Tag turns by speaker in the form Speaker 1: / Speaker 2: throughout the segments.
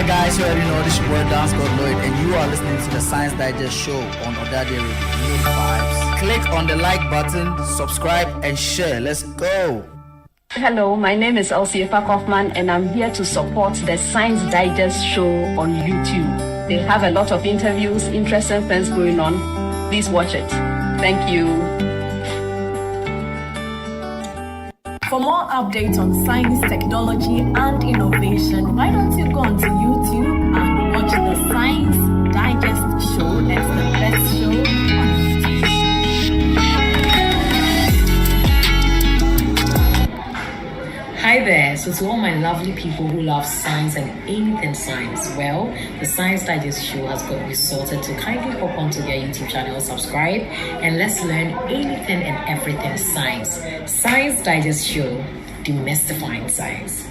Speaker 1: guys, you already know this is your boy Dance God Lloyd, and you are listening to the Science Digest show on ỌDADEÄ New Vibes. Click on the like button, subscribe, and share. Let's go.
Speaker 2: Hello, my name is Elsie Kaufman, and I'm here to support the Science Digest show on YouTube. They have a lot of interviews, interesting things going on. Please watch it. Thank you.
Speaker 3: For more updates on science, technology, and innovation, why don't you go onto YouTube and watch the Science Digest show? It's the best show on YouTube.
Speaker 4: Hi there. So to all my lovely people who love science and anything science, well, the Science Digest show has got you sorted to kindly hop onto their YouTube channel, subscribe, and let's learn anything and everything science. Science Digest show, demystifying science.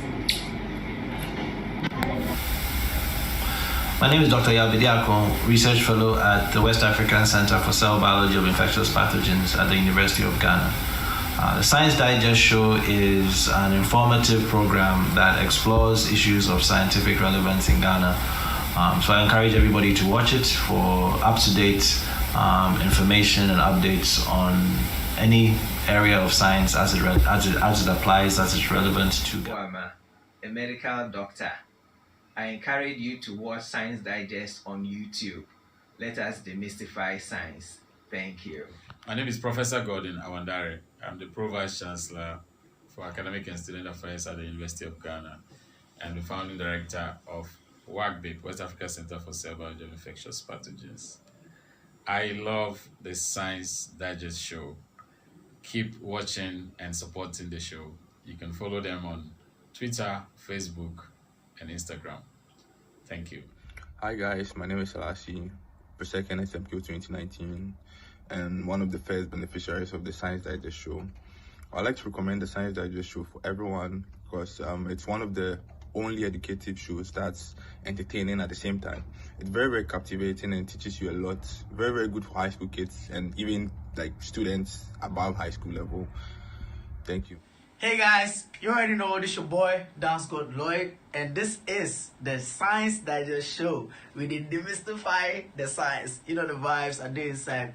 Speaker 5: My name is Dr. Yabidi, Research Fellow at the West African Center for Cell Biology of Infectious Pathogens at the University of Ghana. The Science Digest show is an informative program that explores issues of scientific relevance in Ghana. So I encourage everybody to watch it for up-to-date information and updates on any area of science as it applies, as it's relevant to Ghana.
Speaker 6: I'm a medical doctor. I encourage you to watch Science Digest on YouTube. Let us demystify science. Thank you.
Speaker 7: My name is Professor Gordon Awandare. I'm the Pro-Vice Chancellor for Academic and Student Affairs at the University of Ghana and the founding director of WACBIP, West Africa Center for Cell Biology of Infectious Pathogens. I love the Science Digest show. Keep watching and supporting the show. You can follow them on Twitter, Facebook, and Instagram. Thank you.
Speaker 8: Hi guys, my name is Salasi, Prosecco SMQ 2019, and one of the first beneficiaries of the Science Digest show. I'd like to recommend the Science Digest show for everyone because it's one of the only educative shows that's entertaining at the same time. It's very, very captivating and teaches you a lot. Very, very good for high school kids and even like students above high school level. Thank you.
Speaker 1: Hey guys, you already know this is your boy Dance God Lloyd, and this is the Science Digest show. We did demystify the science. You know the vibes are there inside.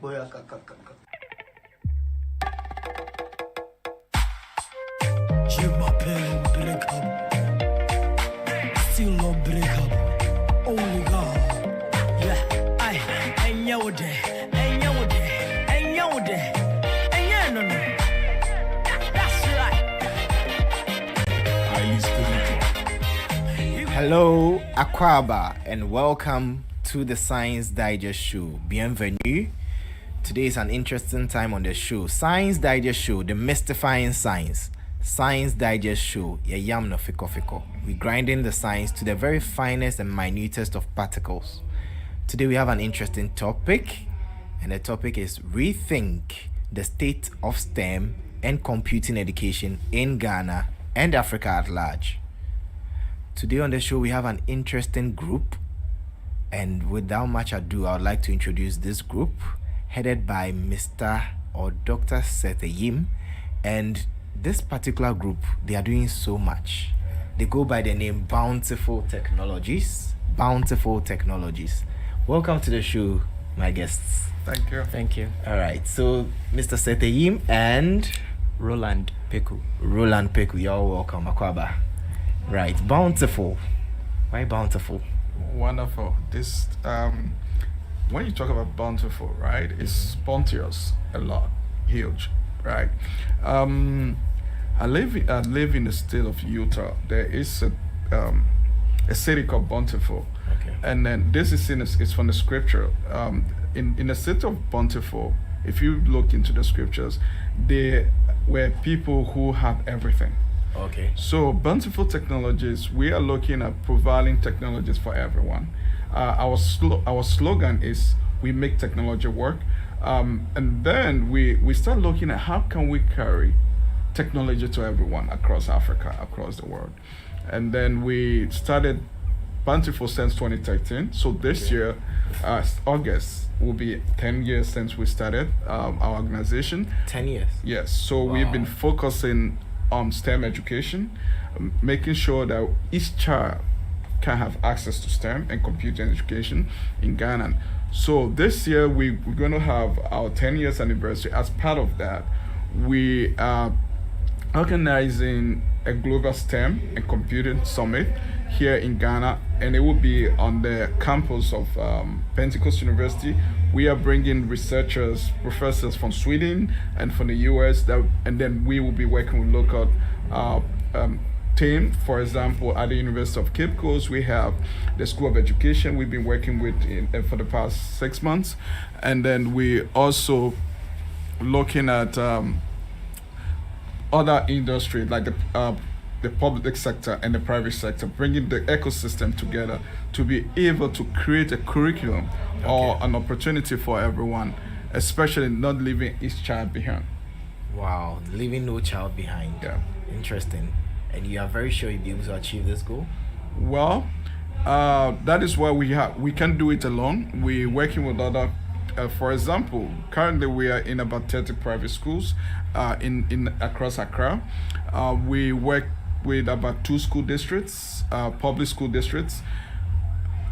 Speaker 9: Still no break up. Only God. Yeah, I ain't yo there, ain't yo there, ain't yo there, ain't yeah, no. That's right.
Speaker 1: Hello, Akwaba, and welcome to the Science Digest show. Bienvenue. Today is an interesting time on the show. Science Digest show, demystifying science. Science Digest show, yam no fiko. We're grinding the science to the very finest and minutest of particles. Today we have an interesting topic, and the topic is Rethink, the state of STEM and computing education in Ghana and Africa at large. Today on the show we have an interesting group, and without much ado, I would like to introduce this group, headed by Mr. or Dr. Sethayim, and this particular group, they are doing so much. They go by the name Bountiful Technologies. Bountiful Technologies. Welcome to the show, my guests.
Speaker 8: Thank you.
Speaker 10: Thank you.
Speaker 1: All right, so Mr. Sethayim and
Speaker 10: Roland Peku.
Speaker 1: Roland Peku, you're welcome, Akwaba. Right, Bountiful. Why Bountiful?
Speaker 8: Wonderful. This when you talk about bountiful, right? It's bounteous a lot, huge, right? I live in the state of Utah. There is a city called Bountiful,
Speaker 1: Okay.
Speaker 8: and then this is from the scripture. In the state of Bountiful, if you look into the scriptures, there were people who had everything.
Speaker 1: Okay.
Speaker 8: So Bountiful Technologies, we are looking at providing technologies for everyone. Our slogan is we make technology work, and then we start looking at how can we carry technology to everyone across Africa, across the world. And then we started Bountiful since 2013. So this year, August, will be 10 years since we started our organization.
Speaker 1: 10 years?
Speaker 8: Yes. So we've been focusing on STEM education, making sure that each child can have access to STEM and computer education in Ghana. So this year we're going to have our 10 years anniversary. As part of that, we are organizing a global STEM and computing summit here in Ghana, and it will be on the campus of Pentecost University. We are bringing researchers, professors from Sweden and from the US, and then we will be working with local team. For example, at the University of Cape Coast, we have the School of Education we've been working with for the past 6 months, and then we also looking at other industries like the public sector and the private sector, bringing the ecosystem together to be able to create a curriculum or an opportunity for everyone, especially not leaving each child behind.
Speaker 1: Wow, leaving no child behind.
Speaker 8: Yeah.
Speaker 1: Interesting. And you are very sure you'll be able to achieve this goal?
Speaker 8: Well, that is why we can't do it alone. We're working with other. For example, currently we are in about 30 private schools in across Accra. We work with about 2 school districts, public school districts.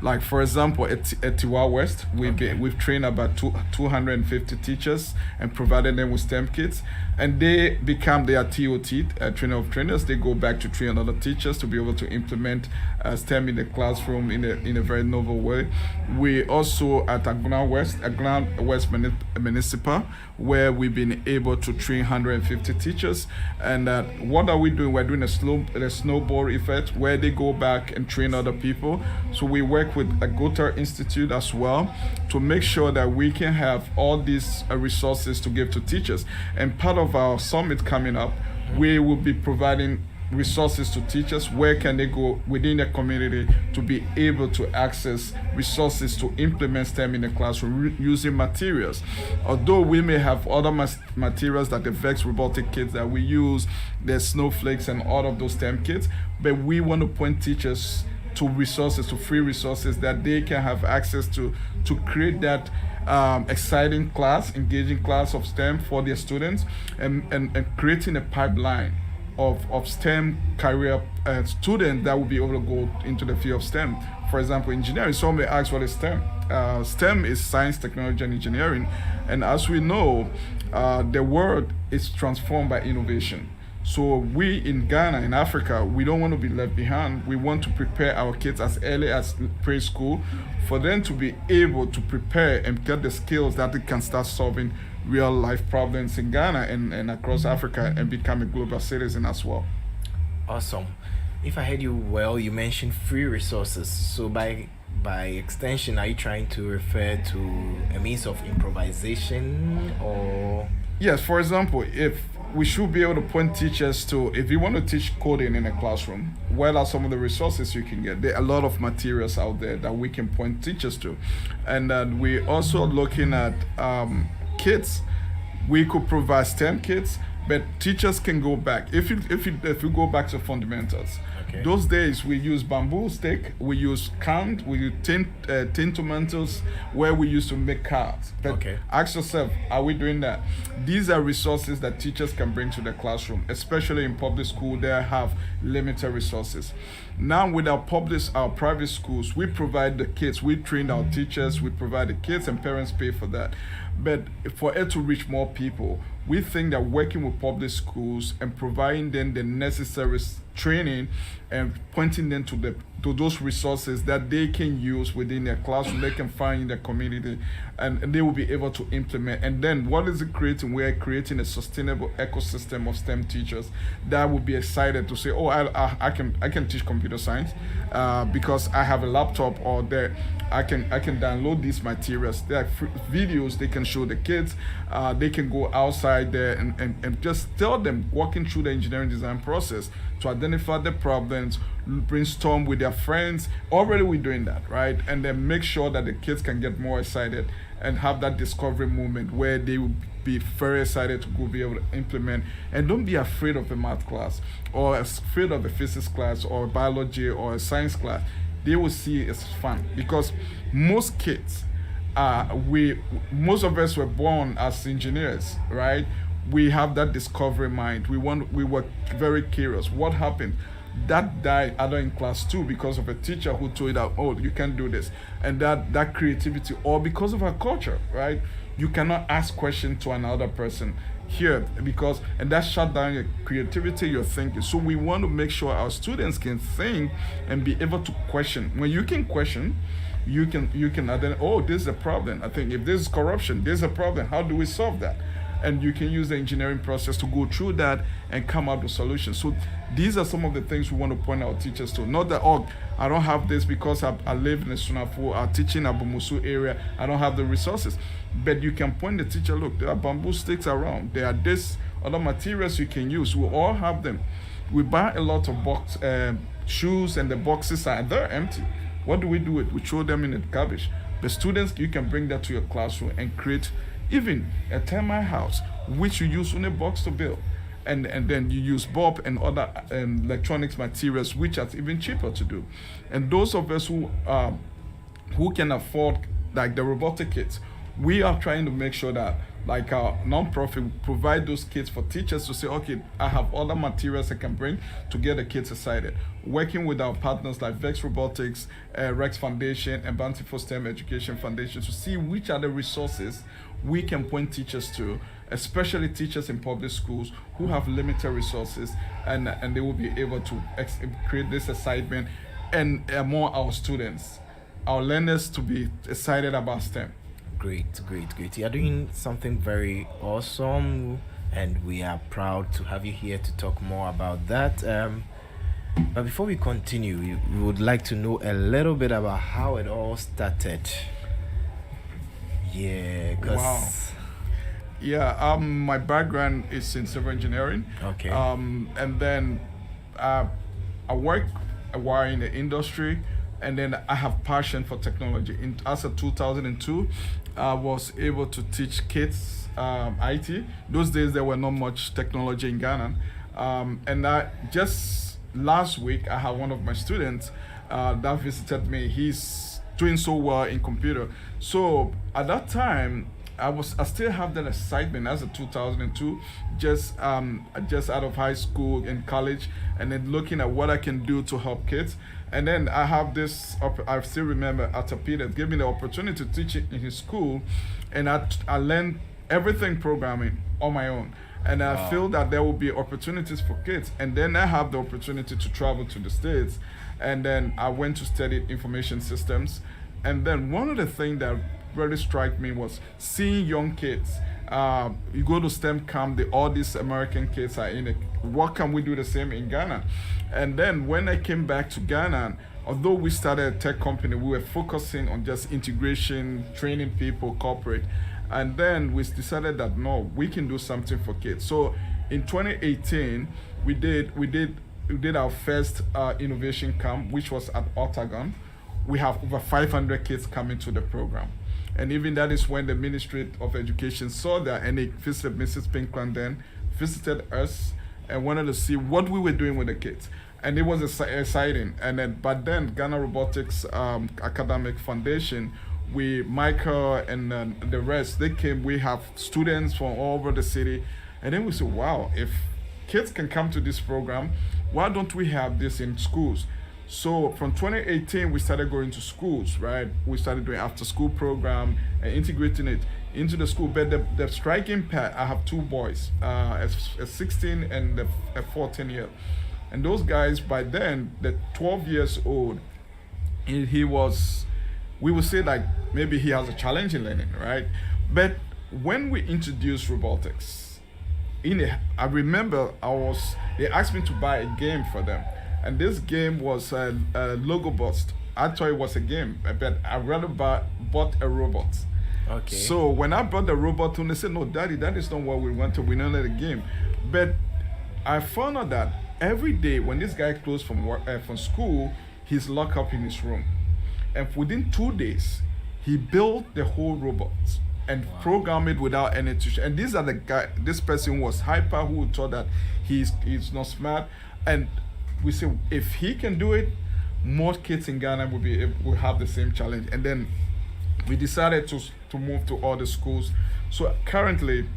Speaker 8: Like for example, at Tiwa West, we've trained about 250 teachers and provided them with STEM kits, and they become their TOT, trainer of trainers. They go back to train other teachers to be able to implement STEM in the classroom in a very novel way. We also at Aguna West Municipal, where we've been able to train 150 teachers. And what are we doing? We're doing a snowball effect where they go back and train other people. So we work with a Gotha Institute as well to make sure that we can have all these resources to give to teachers. And part of our summit coming up, we will be providing resources to teachers. Where can they go within the community to be able to access resources to implement STEM in the classroom using materials? Although we may have other materials like the VEX robotic kits that we use, the snowflakes and all of those STEM kits, but we want to point teachers to resources, to free resources that they can have access to create that exciting class, engaging class of STEM for their students, and creating a pipeline of STEM career students that will be able to go into the field of STEM. For example, engineering. Some may ask, what is STEM? STEM is science, technology, and engineering. And as we know, the world is transformed by innovation. So we in Ghana, in Africa, we don't want to be left behind. We want to prepare our kids as early as preschool for them to be able to prepare and get the skills that they can start solving real life problems in Ghana and across Africa and become a global citizen as well.
Speaker 1: Awesome. If I heard you well, you mentioned free resources. So by extension, are you trying to refer to a means of improvisation or?
Speaker 8: Yes, for example, if we should be able to point teachers to, if you want to teach coding in a classroom, what are some of the resources you can get? There are a lot of materials out there that we can point teachers to. And we're also looking at kits. We could provide STEM kits, but teachers can go back. If you go back to fundamentals, those days we use bamboo stick, we use canned, we use tin tomatoes, where we used to make cards. But ask yourself, are we doing that? These are resources that teachers can bring to the classroom, especially in public school. They have limited resources. Now with our private schools, we provide the kits, we train our teachers, we provide the kits, and parents pay for that. But for it to reach more people, we think that working with public schools and providing them the necessary training and pointing them to those resources that they can use within their classroom, they can find in their community, and they will be able to implement. And then what is it creating? We're creating a sustainable ecosystem of STEM teachers that will be excited to say, oh, I can teach computer science because I have a laptop, or there I can download these materials. There are videos they can show the kids. They can go outside there and just tell them, walking through the engineering design process to identify the problems, brainstorm with their friends. Already we're doing that, right? And then make sure that the kids can get more excited and have that discovery moment where they will be very excited to go be able to implement. And don't be afraid of a math class or afraid of a physics class or biology or a science class. They will see it as fun, because most kids, most of us were born as engineers, right? We have that discovery mind. We were very curious. What happened? that died either in class 2 because of a teacher who told her, oh, you can't do this, and that creativity, or because of our culture, right? You cannot ask questions to another person here, because, and that shut down your creativity, your thinking. So we want to make sure our students can think and be able to question. When you can question, you can identify, oh, this is a problem. I think if this is corruption, there's a problem. How do we solve that? And you can use the engineering process to go through that and come up with solutions. So these are some of the things we want to point our teachers to. Not that, oh, I don't have this because I live in the Sunafo, I teach in Abumusu area, I don't have the resources. But you can point the teacher, look, there are bamboo sticks around, there are this other materials you can use. We all have them. We buy a lot of shoes, and the boxes they're empty. What do? We throw them in the garbage. The students, you can bring that to your classroom and create even a termite house, which you use on a box to build. And then you use bulb and other electronics materials, which are even cheaper to do. And those of us who can afford like the robotic kits, we are trying to make sure that like our non-profit provide those kits for teachers to say, okay, I have other materials I can bring to get the kids excited. Working with our partners like Vex Robotics, Rex Foundation, and Bounty for STEM Education Foundation to see which are the resources we can point teachers to, especially teachers in public schools who have limited resources, and they will be able to create this excitement and more our students, our learners to be excited about STEM.
Speaker 1: Great. You are doing something very awesome, and we are proud to have you here to talk more about that. But before we continue, we would like to know a little bit about how it all started. Yeah,
Speaker 8: wow. Yeah, my background is in civil engineering.
Speaker 1: Okay.
Speaker 8: And then I work a while in the industry, and then I have passion for technology. As of 2002, I was able to teach kids IT. Those days there were not much technology in Ghana, and just last week I had one of my students that visited me. He's doing so well in computer. So at that time, I still have that excitement as a 2002, just out of high school and college, and then looking at what I can do to help kids. And then I have this, I still remember Arthur Peters gave me the opportunity to teach it in his school, and I learned everything programming on my own. And I feel that there will be opportunities for kids. And then I have the opportunity to travel to the States, and then I went to study information systems. And then one of the things that really struck me was seeing young kids. You go to STEM camp, all these American kids are in it. What can we do the same in Ghana? And then when I came back to Ghana, although we started a tech company, we were focusing on just integration, training people, corporate. And then we decided that no, we can do something for kids. So in 2018, we did our first innovation camp, which was at Otagon. We have over 500 kids coming to the program. And even that is when the Ministry of Education saw that, and they visited Mrs. Pinkland then, visited us, and wanted to see what we were doing with the kids. And it was exciting. But then Ghana Robotics Academic Foundation, Michael and the rest, they came. We have students from all over the city. And then we said, wow, if kids can come to this program, why don't we have this in schools? So from 2018, we started going to schools, right? We started doing after school program and integrating it into the school. But the striking part, I have two boys, a 16 and a 14-year. And those guys, by then, they're 12 years old. He was, we would say like, maybe he has a challenge in learning, right? But when we introduced robotics, I remember they asked me to buy a game for them. And this game was a logo bust. I thought it was a game, but I rather bought a robot.
Speaker 1: Okay.
Speaker 8: So when I bought the robot, they said, no, Daddy, that is not what we wanted. We don't let the game. But I found out that every day when this guy closed from school, he's locked up in his room. And within 2 days, he built the whole robot and programmed it without any tuition. And these are the guy. This person was hyper, who thought that he's not smart. And we say, if he can do it, more kids in Ghana will have the same challenge. And then we decided to move to all the schools. So currently,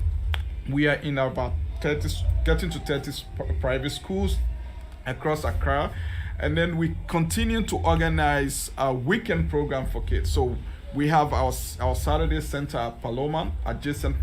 Speaker 8: we are in about 30, getting to 30 private schools across Accra. And then we continue to organize a weekend program for kids. So we have our Saturday center at Paloma, adjacent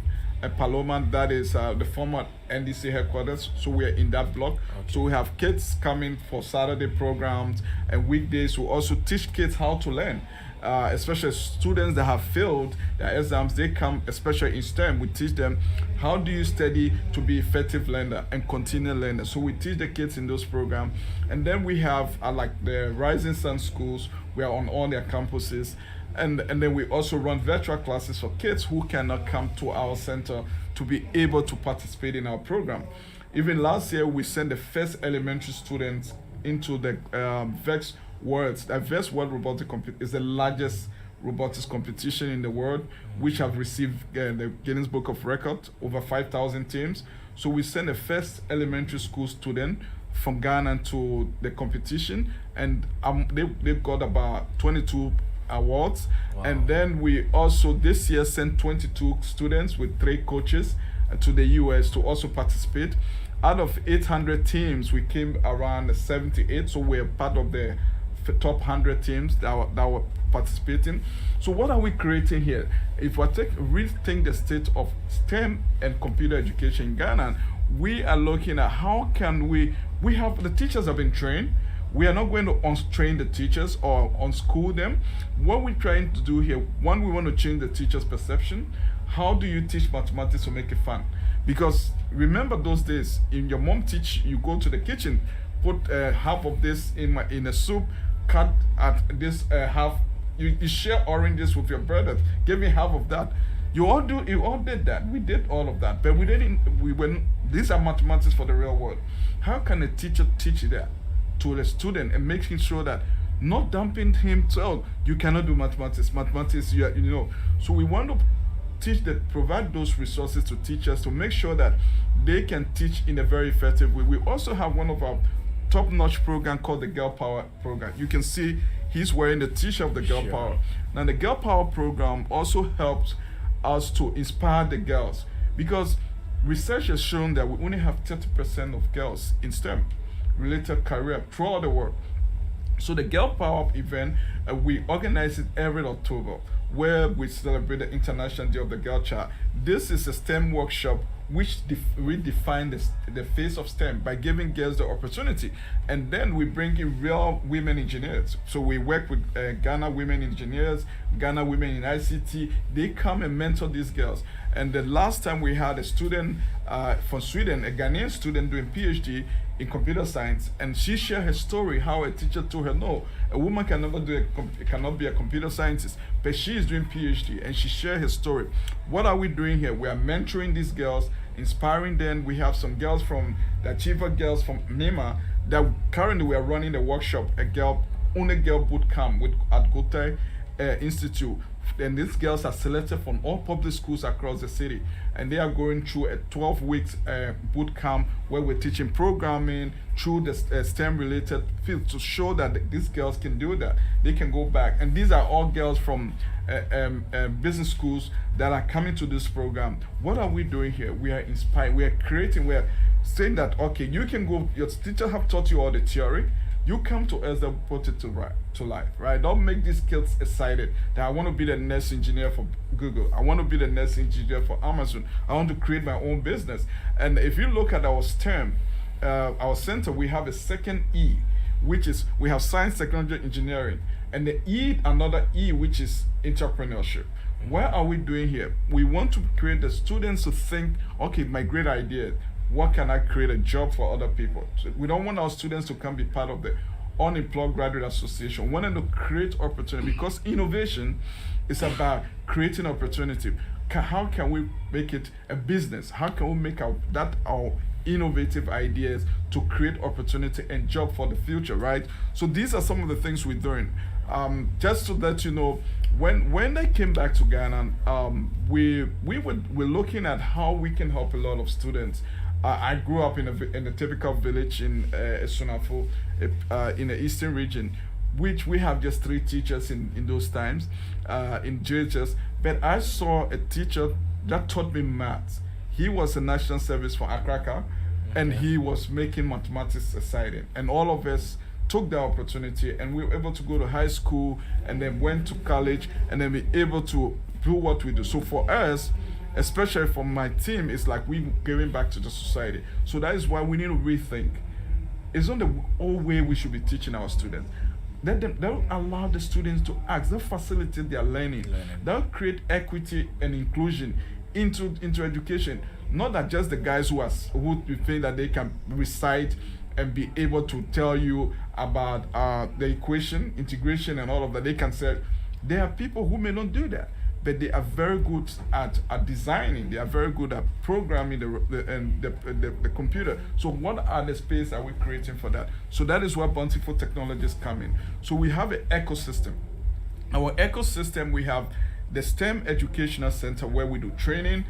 Speaker 8: Paloma, that is the former NDC headquarters. So we're in that block. Okay. So we have kids coming for Saturday programs, and weekdays we also teach kids how to learn. Especially students that have failed their exams, they come, especially in STEM, we teach them how do you study to be effective learner and continue learner. So we teach the kids in those programs. And then we have like the Rising Sun schools, we are on all their campuses. And then we also run virtual classes for kids who cannot come to our center to be able to participate in our program. Even last year, we sent the first elementary students into the VEX Worlds. The VEX World Robotic is the largest robotics competition in the world, which have received the Guinness Book of Records, over 5,000 teams. So we sent the first elementary school student from Ghana to the competition, and they got about 22 awards. Wow. And then we also this year sent 22 students with 3 coaches to the US to also participate. Out of 800 teams, we came around 78, so we're part of the top 100 teams that were participating. So what are we creating here? If we rethink the state of STEM and computer education in Ghana, we are looking at how can we have the teachers have been trained. We are not going to untrain the teachers or unschool them. What we're trying to do here, one, we want to change the teacher's perception. How do you teach mathematics to make it fun? Because remember those days, in your mom teach, you go to the kitchen, put half of this in a soup, cut at this half. You share oranges with your brothers. Give me half of that. You all did that. We did all of that, but these are mathematics for the real world. How can a teacher teach that to the student and making sure that not dumping him to, oh, you cannot do mathematics. Mathematics, So we want to provide those resources to teachers to make sure that they can teach in a very effective way. We also have one of our top-notch program called the Girl Power program. You can see he's wearing the t-shirt of the Girl Power. Now the Girl Power program also helps us to inspire the girls, because research has shown that we only have 30% of girls in STEM related career throughout the world. So the Girl Power event, we organize it every October, where we celebrate the International Day of the Girl Child. This is a STEM workshop which redefine the face of STEM by giving girls the opportunity. And then we bring in real women engineers. So we work with Ghana women engineers, Ghana women in ICT. They come and mentor these girls. And the last time we had a student from Sweden, a Ghanaian student doing PhD in computer science, and she shared her story how a teacher told her, no, a woman cannot be a computer scientist, but she is doing PhD, and she shared her story. What are we doing here? We are mentoring these girls, inspiring them. We have some girls from the Achiever girls from NEMA that currently we are running a workshop, only girl boot camp at Goethe Institute. And these girls are selected from all public schools across the city, and they are going through a 12-week boot camp where we're teaching programming through the STEM-related field to show that these girls can do that. They can go back, and these are all girls from business schools that are coming to this program. What are we doing here? We are inspiring. We are creating. We are saying that, okay, you can go. Your teacher have taught you all the theory. You come to us and put it to life, right? Don't make these kids excited that I want to be the next engineer for Google. I want to be the next engineer for Amazon. I want to create my own business. And if you look at our STEM, our center, we have a second E, which is we have science, technology, engineering. And the E, another E, which is entrepreneurship. What are we doing here? We want to create the students to think, okay, my great idea, what can I create a job for other people? So we don't want our students to come be part of the Unemployed Graduate Association. We want them to create opportunity, because innovation is about creating opportunity. How can we make it a business? How can we make our innovative ideas to create opportunity and job for the future, right? So these are some of the things we're doing. Just to let you know, when I came back to Ghana, we're looking at how we can help a lot of students. I grew up in a typical village in Sunafo, in the eastern region, which we have just 3 teachers in those times, in JHS. But I saw a teacher that taught me maths. He was a national service for Akraka, and he was making mathematics exciting. And all of us took the opportunity, and we were able to go to high school, and then went to college, and then be able to do what we do. So for us, especially for my team, it's like we giving back to the society. So that is why we need to rethink. It's not the old way we should be teaching our students. They'll allow the students to ask. They'll facilitate their learning. They'll create equity and inclusion into education. Not that just the guys who think that they can recite and be able to tell you about the equation, integration, and all of that. They can say, there are people who may not do that, but they are very good at designing. They are very good at programming the computer. So what are the space are we creating for that? So that is where Bountiful Technologies come in. So we have an ecosystem. Our ecosystem, we have the STEM Educational Center where we do training,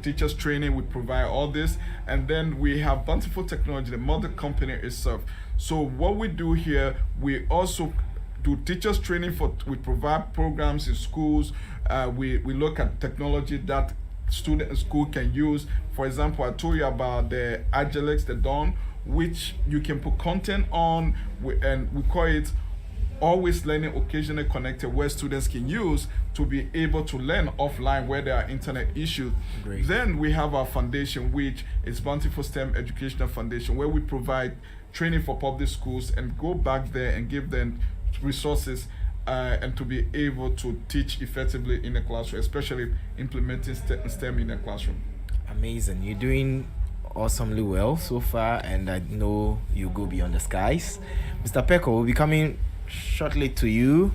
Speaker 8: teachers training, we provide all this. And then we have Bountiful Technology, the mother company itself. So what we do here, we also do teachers training we provide programs in schools. We look at technology that school can use. For example, I told you about the Agilex, the Dawn, which you can put content on, and we call it Always Learning Occasionally Connected, where students can use to be able to learn offline where there are internet issues.
Speaker 1: Great.
Speaker 8: Then we have our foundation, which is Bountiful STEM Educational Foundation, where we provide training for public schools and go back there and give them resources and to be able to teach effectively in the classroom, especially implementing STEM in the classroom.
Speaker 1: Amazing. You're doing awesomely well so far, and I know you go beyond the skies. Mr. Peko, will be coming shortly to you.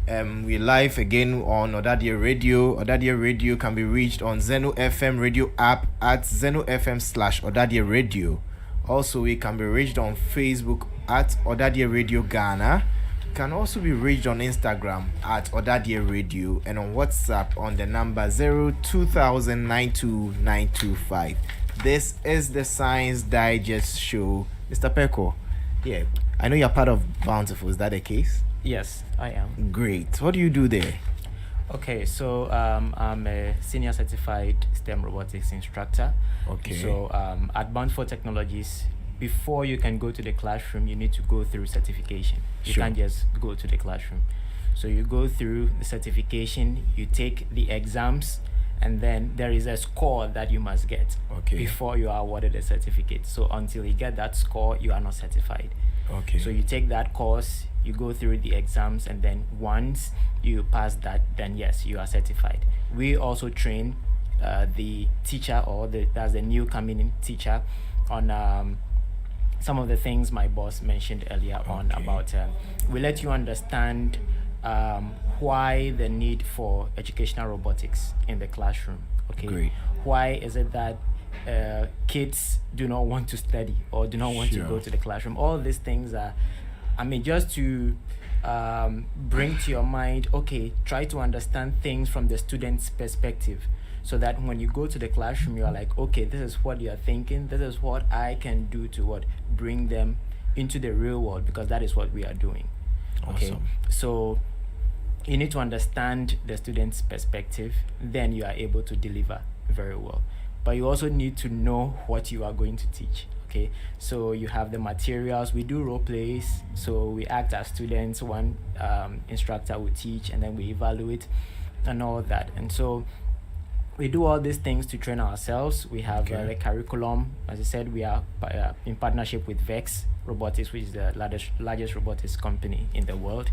Speaker 1: We're live again on ỌDADEƐ Radio. ỌDADEƐ Radio can be reached on Zeno FM radio app at ZenoFM/ỌDADEƐ Radio. Also, we can be reached on Facebook at ỌDADEƐ Radio Ghana. Can also be reached on Instagram at ỌDADEƐ Radio, and on WhatsApp on the number 02092925. This is the Science Digest Show. Mr. Peko, yeah, I know you're part of Bountiful. Is that the case?
Speaker 10: Yes, I am.
Speaker 1: Great. What do you do there?
Speaker 10: Okay, so I'm a senior certified STEM robotics instructor.
Speaker 1: Okay.
Speaker 10: So at Bountiful Technologies, before you can go to the classroom, you need to go through certification. You
Speaker 1: Sure.
Speaker 10: can't just go to the classroom. So you go through the certification, you take the exams, and then there is a score that you must get before you are awarded a certificate. So until you get that score, you are not certified.
Speaker 1: Okay.
Speaker 10: So you take that course, you go through the exams, and then once you pass that, then yes, you are certified. We also train the teacher, or that's the new coming in teacher, on some of the things my boss mentioned earlier on about we let you understand why the need for educational robotics in the classroom. Okay.
Speaker 1: Great.
Speaker 10: Why is it that kids do not want to study or do not want to go to the classroom? All these things are, just to bring to your mind, okay, try to understand things from the student's perspective, so that when you go to the classroom, you are like, okay, this is what you are thinking, this is what I can do to bring them into the real world, because that is what we are doing. Okay.
Speaker 1: Awesome.
Speaker 10: So you need to understand the student's perspective, then you are able to deliver very well. But you also need to know what you are going to teach. Okay, so you have the materials. We do role plays, so we act as students. One instructor will teach, and then we evaluate and all that. And so we do all these things to train ourselves. We have the curriculum. As I said, we are in partnership with Vex Robotics, which is the largest robotics company in the world.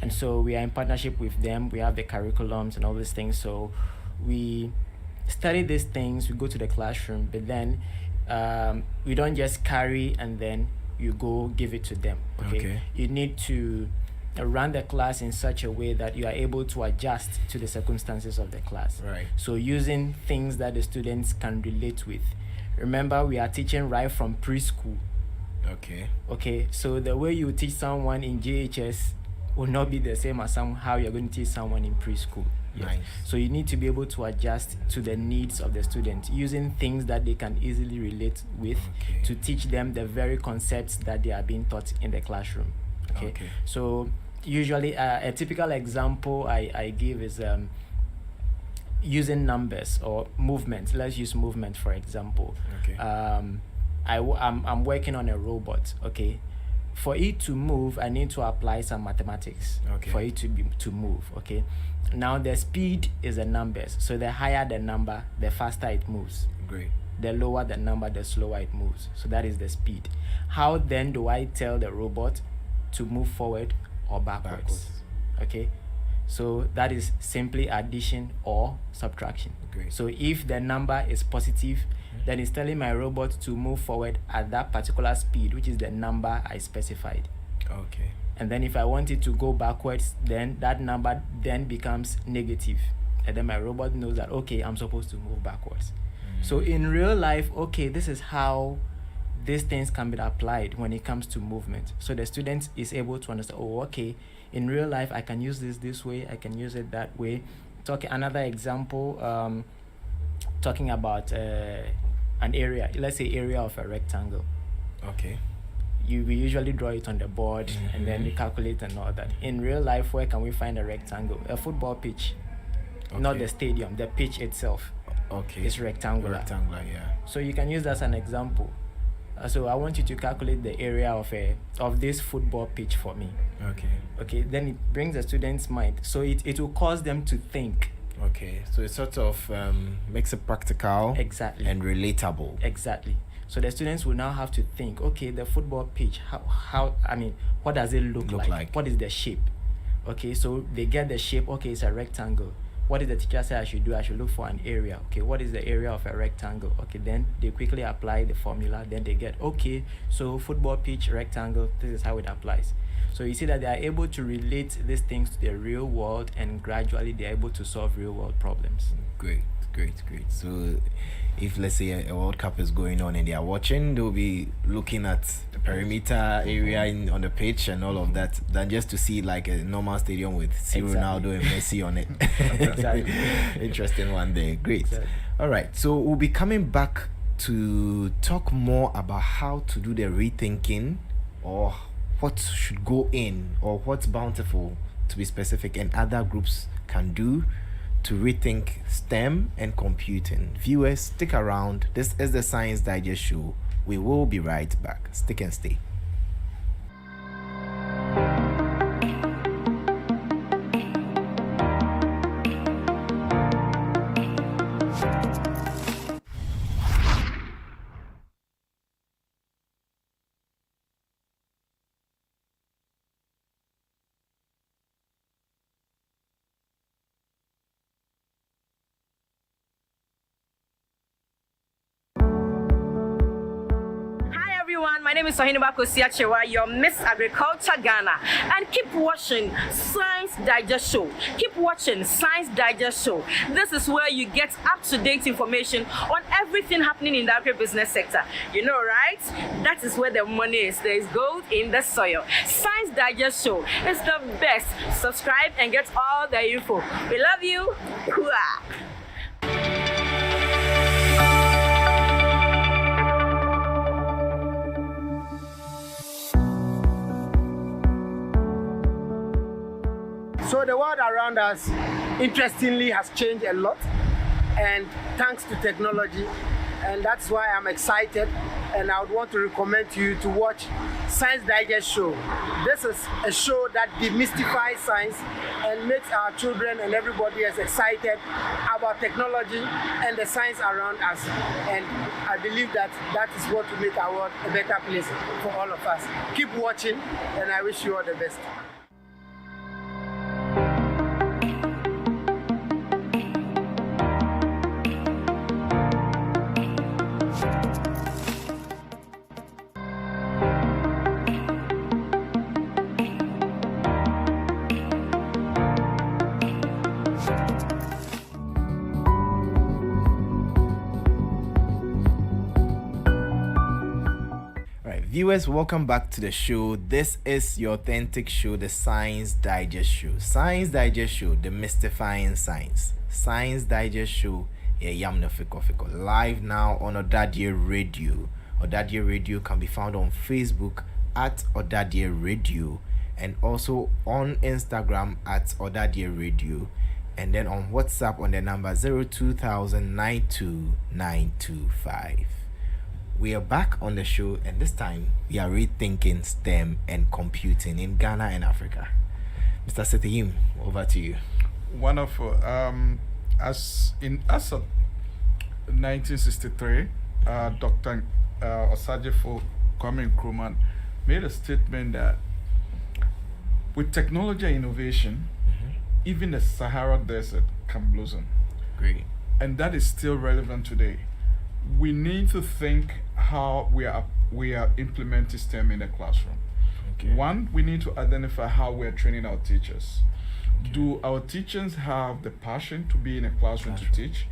Speaker 10: And so we are in partnership with them. We have the curriculums and all these things. So we study these things, we go to the classroom, but then we don't just carry and then you go give it to them. Okay. You need to run the class in such a way that you are able to adjust to the circumstances of the class.
Speaker 1: Right.
Speaker 10: So using things that the students can relate with. Remember, we are teaching right from preschool. Okay, so the way you teach someone in JHS will not be the same as how you're going to teach someone in preschool. Yes.
Speaker 1: Nice.
Speaker 10: So you need to be able to adjust to the needs of the student, using things that they can easily relate with to teach them the very concepts that they are being taught in the classroom. Okay. So usually a typical example I give is using numbers or movement. Let's use movement for example. I'm working on a robot, okay? For it to move, I need to apply some mathematics for it to move, okay? Now the speed is the numbers. So the higher the number, the faster it moves.
Speaker 1: Great.
Speaker 10: The lower the number, the slower it moves. So that is the speed. How then do I tell the robot to move forward or backwards? Okay? So that is simply addition or subtraction.
Speaker 1: Great.
Speaker 10: So if the number is positive, then it's telling my robot to move forward at that particular speed, which is the number I specified.
Speaker 1: Okay.
Speaker 10: And then if I want it to go backwards, then that number then becomes negative. And then my robot knows that, okay, I'm supposed to move backwards. So in real life, okay, this is how these things can be applied when it comes to movement. So the student is able to understand, oh, okay, in real life, I can use this way, I can use it that way. Another example, talking about an area, let's say area of a rectangle.
Speaker 1: Okay.
Speaker 10: We usually draw it on the board and then we calculate and all that. In real life, where can we find a rectangle? A football pitch, not the stadium, the pitch itself.
Speaker 1: Okay.
Speaker 10: It's rectangular.
Speaker 1: Rectangular, yeah.
Speaker 10: So you can use that as an example. So I want you to calculate the area of this football pitch for me. Okay. Then it brings the student's mind. So it will cause them to think.
Speaker 1: Okay. So it sort of makes it practical.
Speaker 10: Exactly.
Speaker 1: And relatable.
Speaker 10: Exactly. So the students will now have to think, okay, the football pitch, what does it look like? What is the shape? Okay, so they get the shape, okay, it's a rectangle. What did the teacher say I should do? I should look for an area. Okay, what is the area of a rectangle? Okay, then they quickly apply the formula. Then they get, okay, so football pitch, rectangle, this is how it applies. So you see that they are able to relate these things to the real world, and gradually they are able to solve real world problems.
Speaker 1: Great. So if, let's say, a World Cup is going on and they are watching, they'll be looking at the perimeter area on the pitch and all of that, than just to see like a normal stadium with Ronaldo and Messi on it.
Speaker 10: Exactly.
Speaker 1: Interesting one there. Great.
Speaker 10: Exactly.
Speaker 1: All right. So we'll be coming back to talk more about how to do the rethinking, or what should go in, or what's bountiful, to be specific, and other groups can do to rethink STEM and computing. Viewers, stick around. This is the Science Digest Show. We will be right back. Stick and stay.
Speaker 11: My name is Sohiniba Kosiachewa, your Miss Agriculture Ghana. And keep watching Science Digest Show. Keep watching Science Digest Show. This is where you get up-to-date information on everything happening in the agribusiness sector. You know, right? That is where the money is. There is gold in the soil. Science Digest Show is the best. Subscribe and get all the info. We love you. Hooah.
Speaker 12: So the world around us, interestingly, has changed a lot, and thanks to technology, and that's why I'm excited, and I would want to recommend to you to watch Science Digest Show. This is a show that demystifies science and makes our children and everybody as excited about technology and the science around us. And I believe that that is what will make our world a better place for all of us. Keep watching, and I wish you all the best.
Speaker 1: Viewers, welcome back to the show. This is your authentic show, the Science Digest Show. Science Digest Show, demystifying science. Science Digest Show, live now on ỌDADEƐ Radio. ỌDADEƐ Radio can be found on Facebook at ỌDADEƐ Radio, and also on Instagram at ỌDADEƐ Radio, and then on WhatsApp on the number 02000 92925. We are back on the show, and this time we are rethinking STEM and computing in Ghana and Africa. Mr. Seteyim, over to you.
Speaker 8: Wonderful. As of 1963, Dr. Osajifo Kwame Nkrumah made a statement that with technology and innovation, even the Sahara Desert can blossom.
Speaker 1: Great.
Speaker 8: And that is still relevant today. We need to think how we are implementing STEM in the classroom.
Speaker 1: Okay.
Speaker 8: One, we need to identify how we are training our teachers. Okay. Do our teachers have the passion to be in a classroom to teach?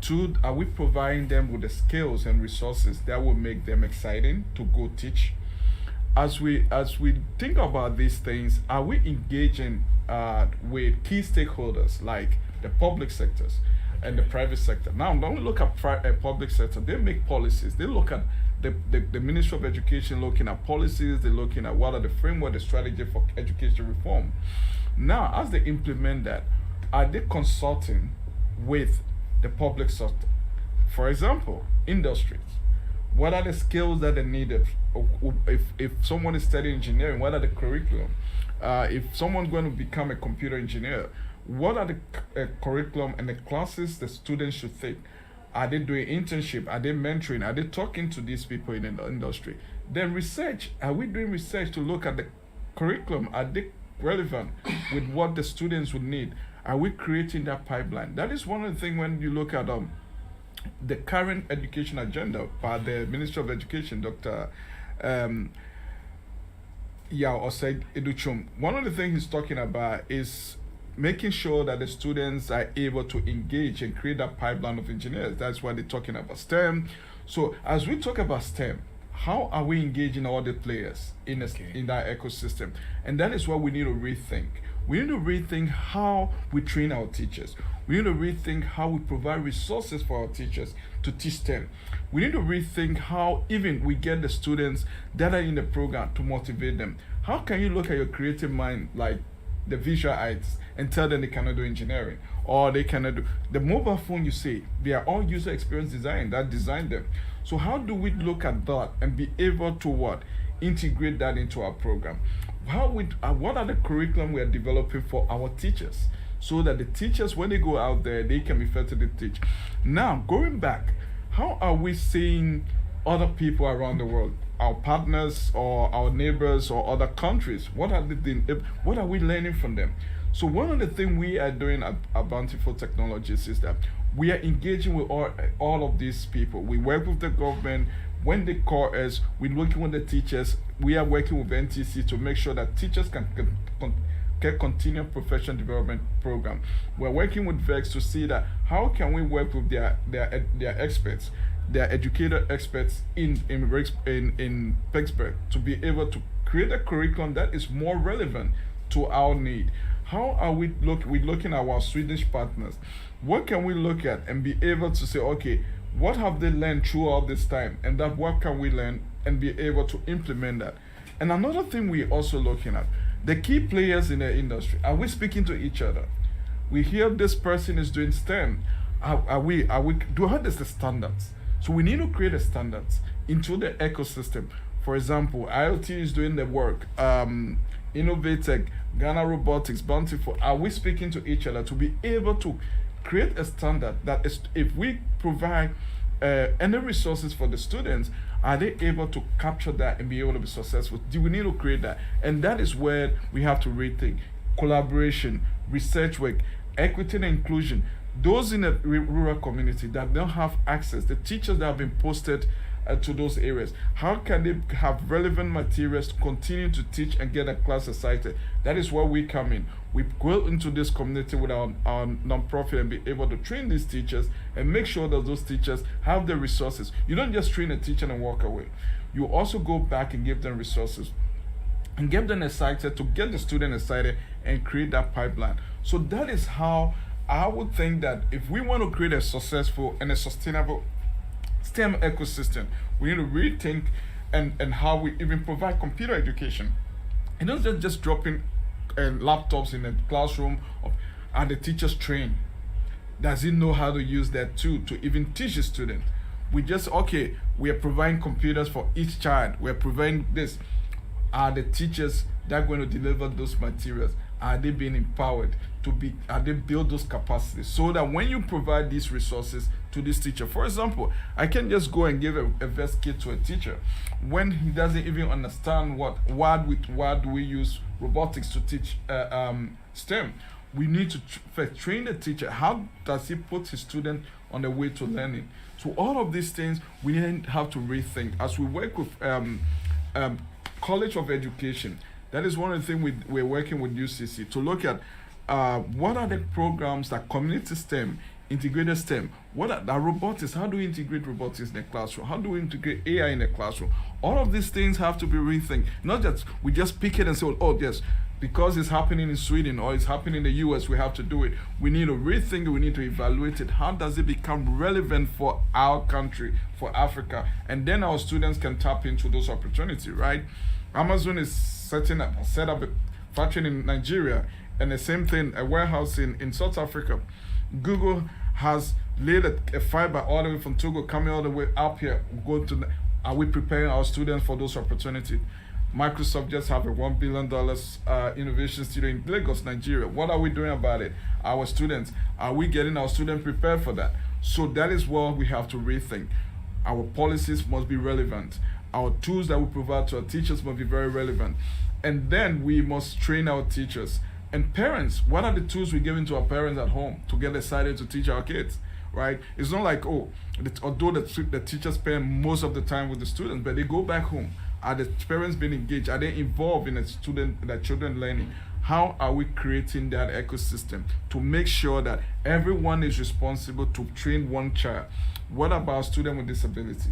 Speaker 8: Two, are we providing them with the skills and resources that will make them exciting to go teach? As we think about these things, are we engaging with key stakeholders like the public sectors and the private sector? Now, when we look at public sector, they make policies. They look at the Ministry of Education looking at policies. They're looking at what are the framework, the strategy for education reform. Now, as they implement that, are they consulting with the public sector? For example, industries. What are the skills that are needed? If someone is studying engineering, what are the curriculum? If someone's going to become a computer engineer, what are the curriculum and the classes the students should take? Are they doing internship? Are they mentoring? Are they talking to these people in the industry? Then research. Are we doing research to look at the curriculum? Are they relevant with what the students would need? Are we creating that pipeline? That is one of the things when you look at the current education agenda by the Minister of Education, Dr. Yao Osei Educhum. One of the things he's talking about is making sure that the students are able to engage and create that pipeline of engineers. That's why they're talking about STEM. So as we talk about STEM, how are we engaging all the players in that ecosystem? And that is what we need to rethink. We need to rethink how we train our teachers. We need to rethink how we provide resources for our teachers to teach STEM. We need to rethink how even we get the students that are in the program to motivate them. How can you look at your creative mind like the visual arts and tell them they cannot do engineering, or they cannot do the mobile phone? You say they are all user experience design that designed them. So how do we look at that and be able to integrate that into our program? What are the curriculum we are developing for our teachers, so that the teachers, when they go out there, they can be effectively teach? Now, going back, how are we seeing other people around the world, our partners or our neighbors or other countries? What are we learning from them? So one of the things we are doing at Bountiful Technologies is that we are engaging with all of these people. We work with the government. When they call us, we're working with the teachers. We are working with NTC to make sure that teachers can continue professional development program. We're working with VEX to see that how can we work with their experts, their educator experts in Pittsburgh, to be able to create a curriculum that is more relevant to our need. How are we looking at our Swedish partners? What can we look at and be able to say, okay, what have they learned throughout this time, and that what can we learn and be able to implement that? And another thing we're also looking at, the key players in the industry, are we speaking to each other? We hear this person is doing STEM. What is the standards? So we need to create the standards into the ecosystem. For example, IoT is doing the work. Innovatech, Ghana Robotics, Bountiful. Are we speaking to each other to be able to create a standard that is, if we provide any resources for the students, are they able to capture that and be able to be successful? Do we need to create that? And that is where we have to rethink collaboration, research work, equity and inclusion. Those in the rural community that don't have access, the teachers that have been posted to those areas, how can they have relevant materials to continue to teach and get a class excited? That is where we come in. We go into this community with our nonprofit and be able to train these teachers and make sure that those teachers have the resources. You don't just train a teacher and walk away. You also go back and give them resources and get them excited, to get the student excited and create that pipeline. So that is how I would think that if we want to create a successful and a sustainable STEM ecosystem, we need to rethink and how we even provide computer education. And not just dropping laptops in the classroom. Are the teachers trained? Does he know how to use that tool to even teach a student? We just, okay, We are providing computers for each child. We are providing this. Are the teachers that are going to deliver those materials? Are they being empowered are they build those capacities so that when you provide these resources to this teacher, for example, I can just go and give a vest kit to a teacher when he doesn't even understand why do we use robotics to teach STEM. We need to first train the teacher. How does he put his student on the way to learning? So all of these things we have to rethink as we work with College of Education. That is one of the things we're working with UCC to look at what are the programs that community STEM, integrated STEM, what are the robotics, how do we integrate robotics in the classroom, how do we integrate AI in the classroom? All of these things have to be rethinked. Not just we just pick it and say, oh yes, because it's happening in Sweden or it's happening in the US, we have to do it. We need to rethink it, we need to evaluate it. How does it become relevant for our country, for Africa? And then our students can tap into those opportunities, right? Amazon is set up a factory in Nigeria, and the same thing, a warehouse in South Africa. Google has laid a fiber all the way from Togo, coming all the way up here. Are we preparing our students for those opportunities? Microsoft just have a $1 billion innovation studio in Lagos, Nigeria. What are we doing about it? Our students, are we getting our students prepared for that? So that is what we have to rethink. Our policies must be relevant. Our tools that we provide to our teachers must be very relevant. And then we must train our teachers. And parents, what are the tools we're giving to our parents at home to get excited to teach our kids, right? It's not like, although the teachers spend most of the time with the students, but they go back home. Are the parents being engaged? Are they involved in the children learning? How are we creating that ecosystem to make sure that everyone is responsible to train one child? What about students with disability?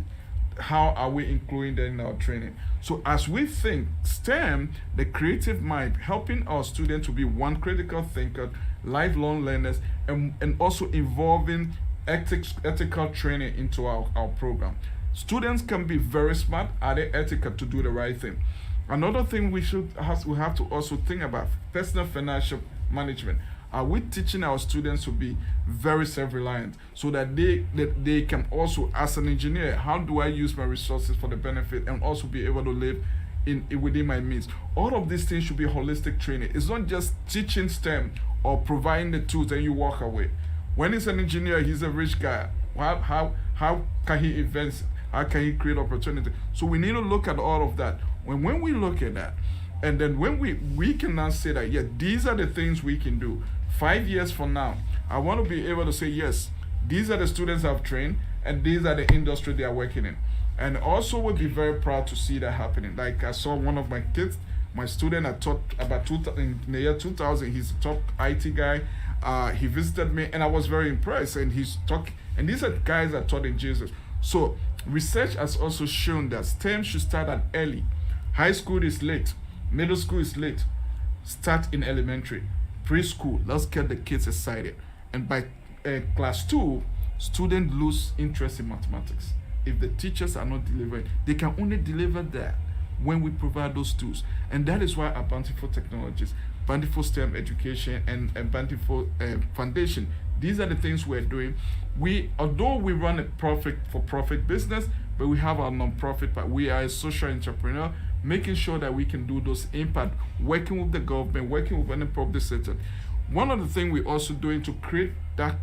Speaker 8: How are we including them in our training? So as we think STEM, the creative mind, helping our students to be one critical thinker, lifelong learners, and also involving ethical training into our program. Students can be very smart. Are they ethical to do the right thing? Another thing we have to also think about, personal financial management. Are we teaching our students to be very self-reliant so that they can also, as an engineer, how do I use my resources for the benefit and also be able to live within my means? All of these things should be holistic training. It's not just teaching STEM or providing the tools and you walk away. When he's an engineer, he's a rich guy. How can he invest? How can he create opportunity? So we need to look at all of that. When we look at that, and then when we can now say that, yeah, these are the things we can do. 5 years from now, I want to be able to say, yes, these are the students I've trained, and these are the industry they are working in. And also would be very proud to see that happening. Like I saw one of my kids, my student I taught about in the year 2000, he's a top IT guy. He visited me, and I was very impressed. And and these are guys that taught in Jesus. So research has also shown that STEM should start at early. High school is late. Middle school is late. Start in elementary. Preschool, let's get the kids excited. And by class 2, students lose interest in mathematics. If the teachers are not delivering, they can only deliver that when we provide those tools. And that is why our Bountiful Technologies, Bountiful STEM Education, and Bountiful Foundation, these are the things we're doing. Although we run a for-profit business, but we have our non-profit, but we are a social entrepreneur, making sure that we can do those impact, working with the government, working with any public sector. One of the things we're also doing to create that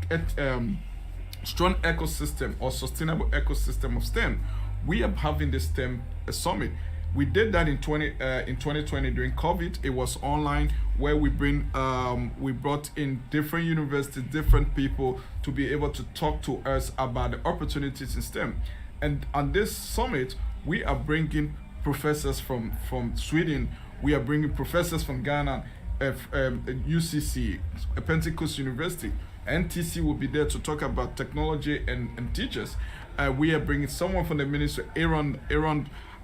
Speaker 8: strong ecosystem or sustainable ecosystem of STEM, we are having the STEM summit. We did that in 2020 during COVID. It was online, where we brought in different universities, different people to be able to talk to us about the opportunities in STEM. And on this summit, we are bringing professors from Sweden. We are bringing professors from Ghana, UCC, Pentecost University. NTC will be there to talk about technology and teachers. We are bringing someone from the ministry, Aaron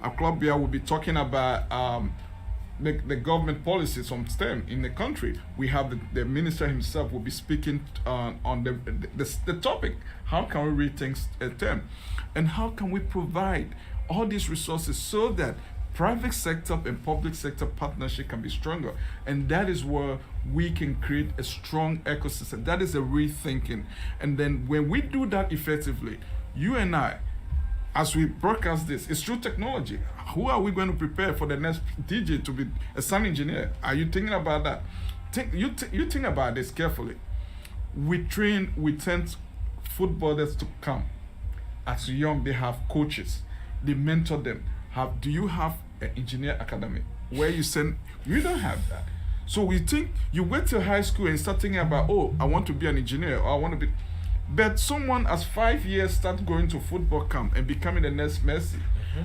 Speaker 8: Aklobia will be talking about the government policies on STEM in the country. We have the minister himself will be speaking on the topic, how can we rethink STEM? And how can we provide all these resources so that private sector and public sector partnership can be stronger? And that is where we can create a strong ecosystem. That is a rethinking. And then when we do that effectively, you and I, as we broadcast this, it's through technology. Who are we going to prepare for the next DJ to be a sound engineer? Are you thinking about that? You think about this carefully. We send footballers to come. As young, they have coaches. They mentor them. Do you have an engineer academy where you send? You don't have that. So we think you wait till high school and start thinking about, oh, I want to be an engineer, or I want to be. But someone as 5 years start going to football camp and becoming the next Messi,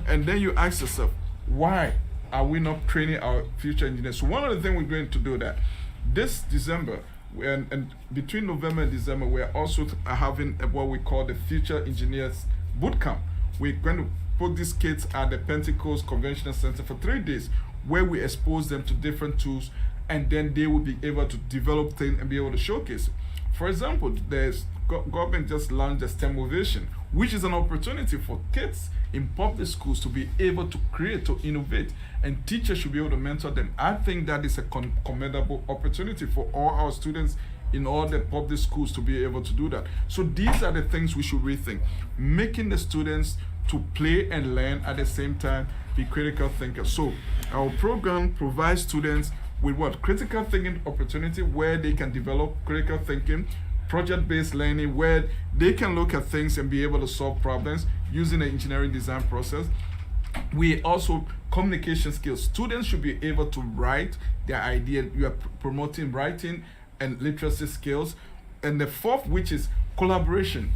Speaker 8: and then you ask yourself, why are we not training our future engineers? So one of the things we're going to do that this December, and between November and December, we're also having what we call the Future Engineers Boot Camp. We're going to put these kids at the Pentecost Convention Center for 3 days, where we expose them to different tools, and then they will be able to develop things and be able to showcase it. For example, there's government just launched the STEM Ovation, which is an opportunity for kids in public schools to be able to create, to innovate, and teachers should be able to mentor them. I think that is a commendable opportunity for all our students in all the public schools to be able to do that. So these are the things we should rethink, making the students to play and learn at the same time, be critical thinkers. So our program provides students with what? Critical thinking opportunity, where they can develop critical thinking, project-based learning, where they can look at things and be able to solve problems using the engineering design process. We also communication skills. Students should be able to write their idea. We are promoting writing and literacy skills. And the fourth, which is collaboration.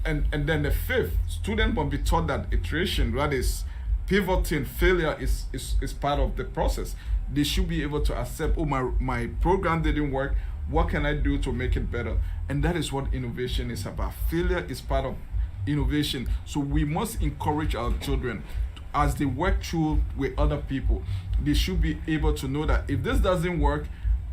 Speaker 8: And then the fifth, students must be taught that iteration, that is pivoting, failure is part of the process. They should be able to accept, oh, my program didn't work, what can I do to make it better? And that is what innovation is about. Failure is part of innovation. So we must encourage our children, as they work through with other people, they should be able to know that if this doesn't work,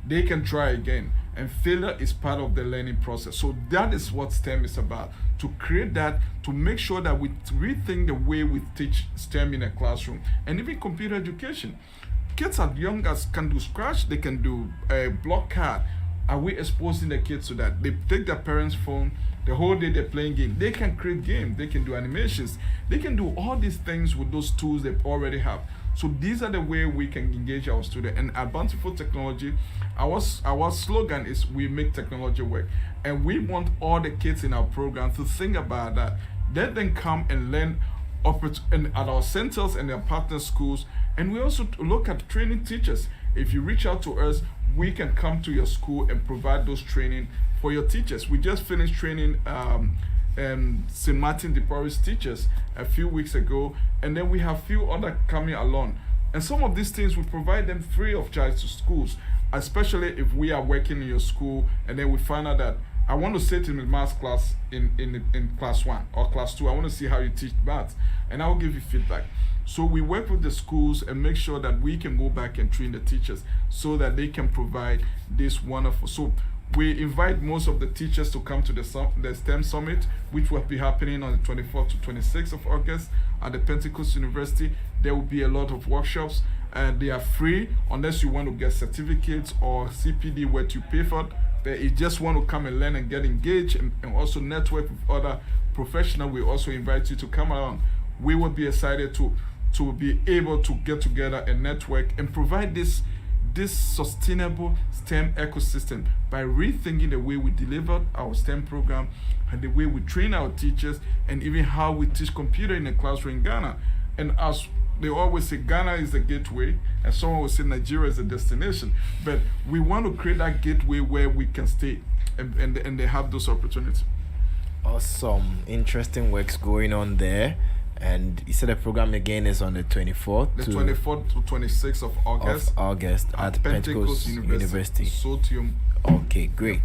Speaker 8: they can try again. And failure is part of the learning process. So that is what STEM is about, to create that, to make sure that we rethink the way we teach STEM in a classroom, and even computer education. Kids as young as can do Scratch, they can do a block card. Are we exposing the kids to that? They take their parents' phone, the whole day they're playing games. They can create games, they can do animations, they can do all these things with those tools they already have. So these are the way we can engage our students. And at Bountiful Technology, our slogan is we make technology work. And we want all the kids in our program to think about that. Let them come and learn at our centers and their partner schools. And we also look at training teachers. If you reach out to us, we can come to your school and provide those training for your teachers. We just finished training St. Martin de Porres teachers a few weeks ago, and then we have few other coming along. And some of these things we provide them free of charge to schools, especially if we are working in your school and then we find out that I want to sit in the math class in class 1 or class 2. I want to see how you teach math, and I will give you feedback. So we work with the schools and make sure that we can go back and train the teachers so that they can provide this wonderful. So we invite most of the teachers to come to the STEM Summit, which will be happening on the 24th to 26th of August at the Pentecost University. There will be a lot of workshops, and they are free unless you want to get certificates or CPD where you pay for it. But you just want to come and learn and get engaged and also network with other professionals, we also invite you to come along. We will be excited to be able to get together and network and provide this sustainable STEM ecosystem by rethinking the way we deliver our STEM program and the way we train our teachers and even how we teach computer in the classroom in Ghana. And as they always say, Ghana is the gateway, and someone will say Nigeria is the destination. But we want to create that gateway where we can stay and they have those opportunities.
Speaker 1: Awesome. Interesting works going on there. And you said the program again is on the 24th?
Speaker 8: The 24th to 26th of August.
Speaker 1: At Pentecost University.
Speaker 8: Sotium.
Speaker 1: Okay, great.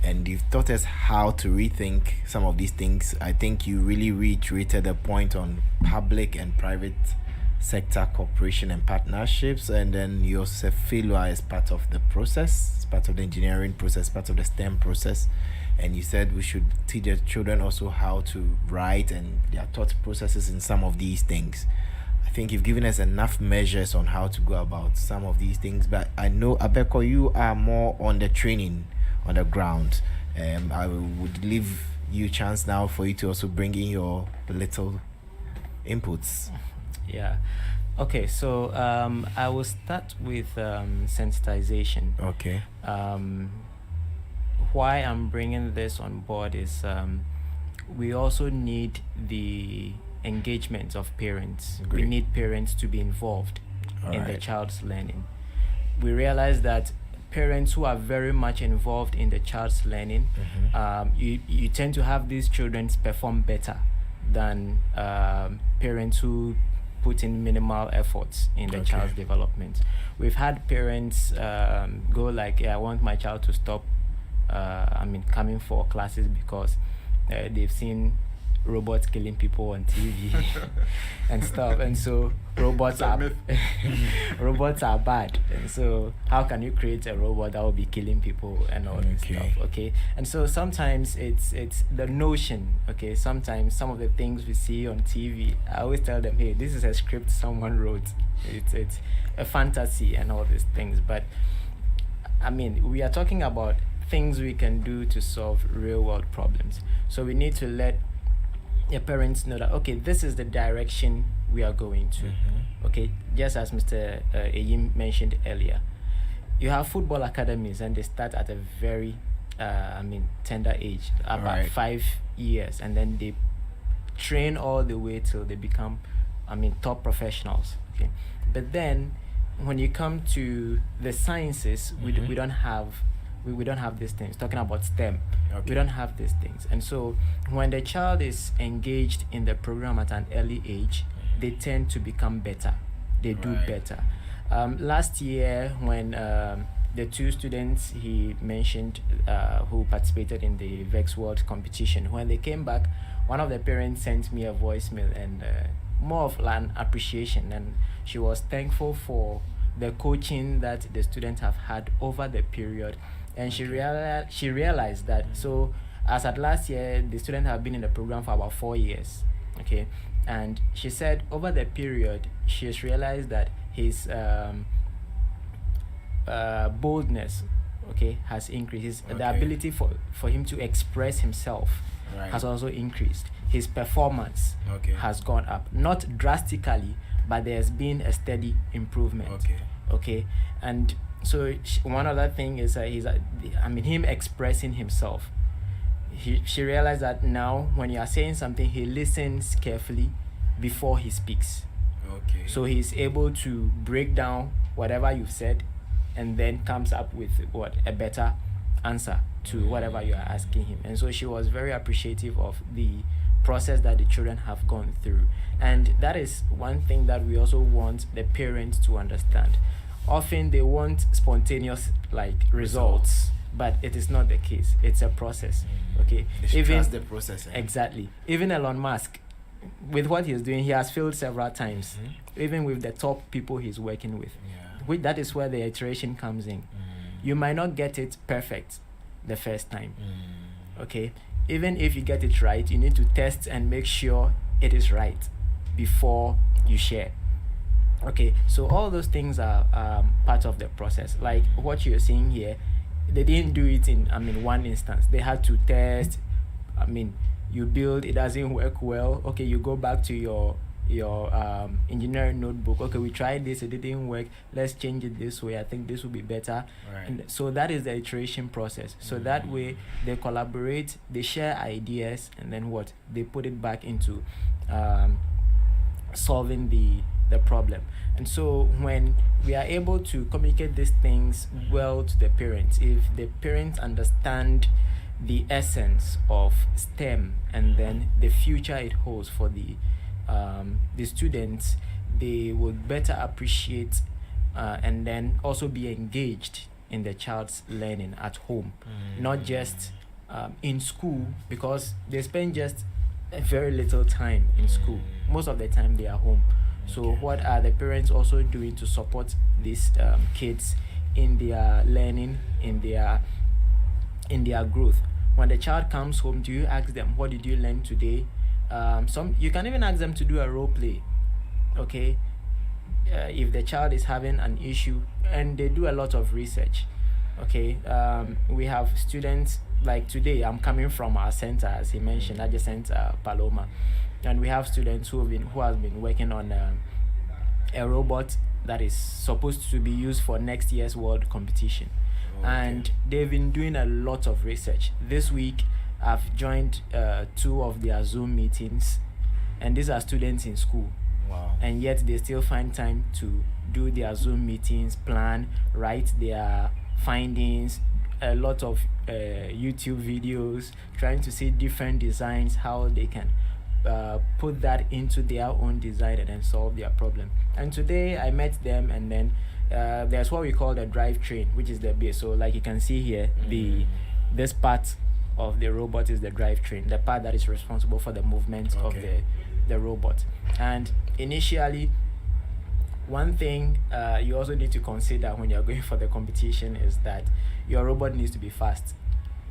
Speaker 1: And you've taught us how to rethink some of these things. I think you really reiterated the point on public and private sector cooperation and partnerships. And then you also said failure is part of the process, part of the engineering process, part of the STEM process. And you said we should teach the children also how to write and their thought processes in some of these things. I think you've given us enough measures on how to go about some of these things, but I know, Abeko, you are more on the training on the ground. I would leave you chance now for you to also bring in your little inputs.
Speaker 10: Yeah. Okay, so I will start with sensitization.
Speaker 1: Okay.
Speaker 10: Why I'm bringing this on board is we also need the engagement of parents.
Speaker 1: Great.
Speaker 10: We need parents to be involved in the
Speaker 1: Alright.
Speaker 10: child's learning. We realize that parents who are very much involved in the child's learning, you tend to have these children perform better than parents who put in minimal efforts in the child's development. We've had parents go like, I want my child to stop coming for classes because they've seen robots killing people on TV and stuff, and so robots are bad, and so how can you create a robot that will be killing people and all this stuff? Okay, and so sometimes it's the notion. Okay, sometimes some of the things we see on TV, I always tell them, hey, this is a script someone wrote. It's a fantasy and all these things, but I mean, we are talking about things we can do to solve real world problems. So we need to let your parents know that, okay, this is the direction we are going to. Okay, just as Mr. Eyim mentioned earlier, you have football academies and they start at a very tender age, about 5 years, and then they train all the way till they become top professionals. Okay, but then when you come to the sciences, we don't have these things. Talking about STEM, we don't have these things. And so when the child is engaged in the program at an early age, they tend to become better. They do better. Last year, when the two students he mentioned who participated in the Vex World competition, when they came back, one of the parents sent me a voicemail and more of an appreciation, and she was thankful for the coaching that the students have had over the period. And she realized that, so as at last year, the students have been in the program for about 4 years. Okay, and she said over the period, she has realized that his boldness, has increased. The ability for him to express himself has also increased. His performance has gone up, not drastically, but there's been a steady improvement. Okay, and so one other thing is him expressing himself. She realized that now when you are saying something, he listens carefully before he speaks. So he's able to break down whatever you've said and then comes up with a better answer to whatever you are asking him. And so she was very appreciative of the process that the children have gone through. And that is one thing that we also want the parents to understand. Often they want spontaneous results, but it is not the case. It's a process. Okay,
Speaker 1: they trust the process.
Speaker 10: Exactly. Even Elon Musk, with what he's doing, he has failed several times. Even with the top people he's working with, that is where the iteration comes in. You might not get it perfect the first time. Okay, even if you get it right, you need to test and make sure it is right before you share. Okay, so all those things are part of the process. Like what you're seeing here, they didn't do it in one instance. They had to test. You build, it doesn't work well. Okay, you go back to your engineering notebook. Okay, we tried this, it didn't work. Let's change it this way. I think this will be better. And so that is the iteration process. So that way they collaborate, they share ideas, and then they put it back into solving the problem. And so when we are able to communicate these things well to the parents, if the parents understand the essence of STEM and then the future it holds for the students, they would better appreciate and then also be engaged in the child's learning at home, not just in school, because they spend just a very little time in school. Most of the time they are home. So what are the parents also doing to support these kids in their learning, in their growth? When the child comes home, do you ask them, what did you learn today? You can even ask them to do a role play. Okay, if the child is having an issue, and they do a lot of research. Okay, we have students like today, I'm coming from our center, as he mentioned, adjacent Paloma, and we have students who has been working on a robot that is supposed to be used for next year's world competition. And they've been doing a lot of research. This week, I've joined 2 of their Zoom meetings, and these are students in school.
Speaker 1: Wow.
Speaker 10: And yet they still find time to do their Zoom meetings, plan, write their findings, a lot of YouTube videos, trying to see different designs, how they can put that into their own design and then solve their problem. And today I met them, and then there's what we call the drivetrain, which is the base. So like you can see here, this part of the robot is the drivetrain, the part that is responsible for the movement of the robot. And initially, one thing you also need to consider when you're going for the competition is that your robot needs to be fast.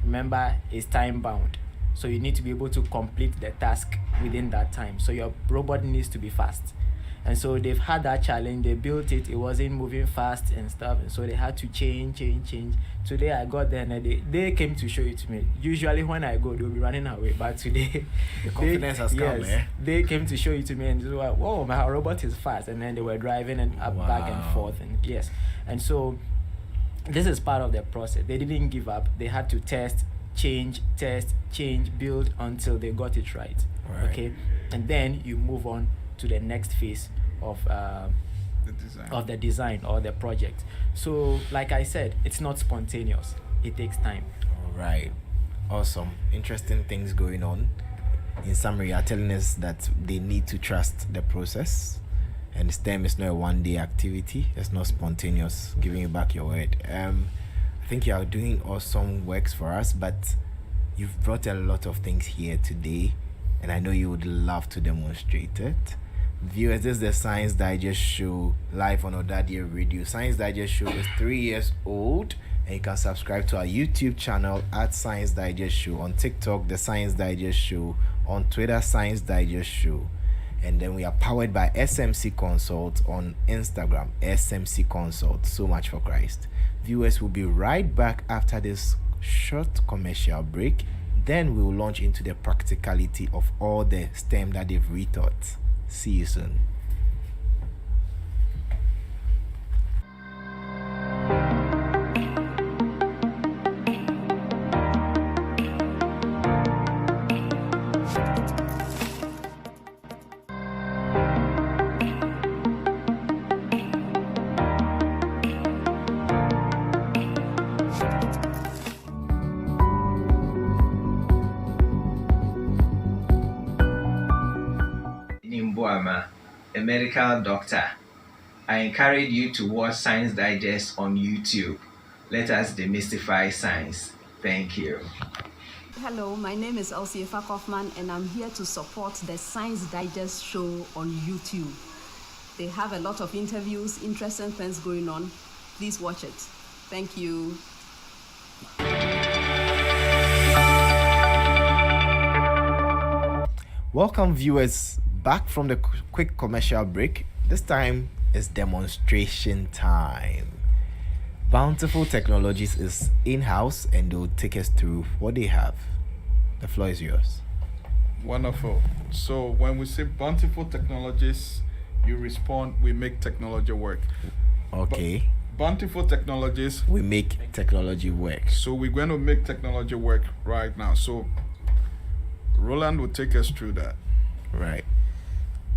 Speaker 10: Remember, it's time bound, so you need to be able to complete the task within that time. So your robot needs to be fast. And so they've had that challenge. They built it, it wasn't moving fast and stuff, and so they had to change. Today I got there and they came to show it to me. Usually when I go, they'll be running away, but today
Speaker 1: the confidence has come.
Speaker 10: They came to show it to me, and they were like, whoa, my robot is fast. And then they were driving and back and forth, and and so this is part of the process. They didn't give up. They had to test, change, build until they got it right. Okay, and then you move on to the next phase of the design or the project. So like I said, it's not spontaneous, it takes time.
Speaker 1: All right, awesome, interesting things going on. In summary, you are telling us that they need to trust the process, and STEM is not a one-day activity. It's not spontaneous. Giving you back your word. I think you are doing awesome works for us, but you've brought a lot of things here today, and I know you would love to demonstrate it. Viewers, this is the Science Digest Show live on ỌDADEƐ Radio. Science Digest Show is 3 years old, and you can subscribe to our YouTube channel at Science Digest Show, on TikTok, The Science Digest Show, on Twitter, Science Digest Show. And then we are powered by SMC Consult on Instagram, SMC Consult. So much for Christ. Viewers, will be right back after this short commercial break. Then we will launch into the practicality of all the STEM that they've retaught. See you soon.
Speaker 6: A medical doctor. I encourage you to watch Science Digest on YouTube. Let us demystify science. Thank you.
Speaker 2: Hello, my name is Elsie Kaufman, and I'm here to support the Science Digest show on YouTube. They have a lot of interviews, interesting things going on. Please watch it. Thank you.
Speaker 1: Welcome, viewers, back from the quick commercial break. This time is demonstration time. Bountiful Technologies is in-house, and they'll take us through what they have. The floor is yours.
Speaker 8: Wonderful. So when we say Bountiful Technologies, you respond, we make technology work.
Speaker 1: Okay.
Speaker 8: Bountiful Technologies,
Speaker 1: we make technology work.
Speaker 8: So we're going to make technology work right now. So Roland will take us through that.
Speaker 1: Right.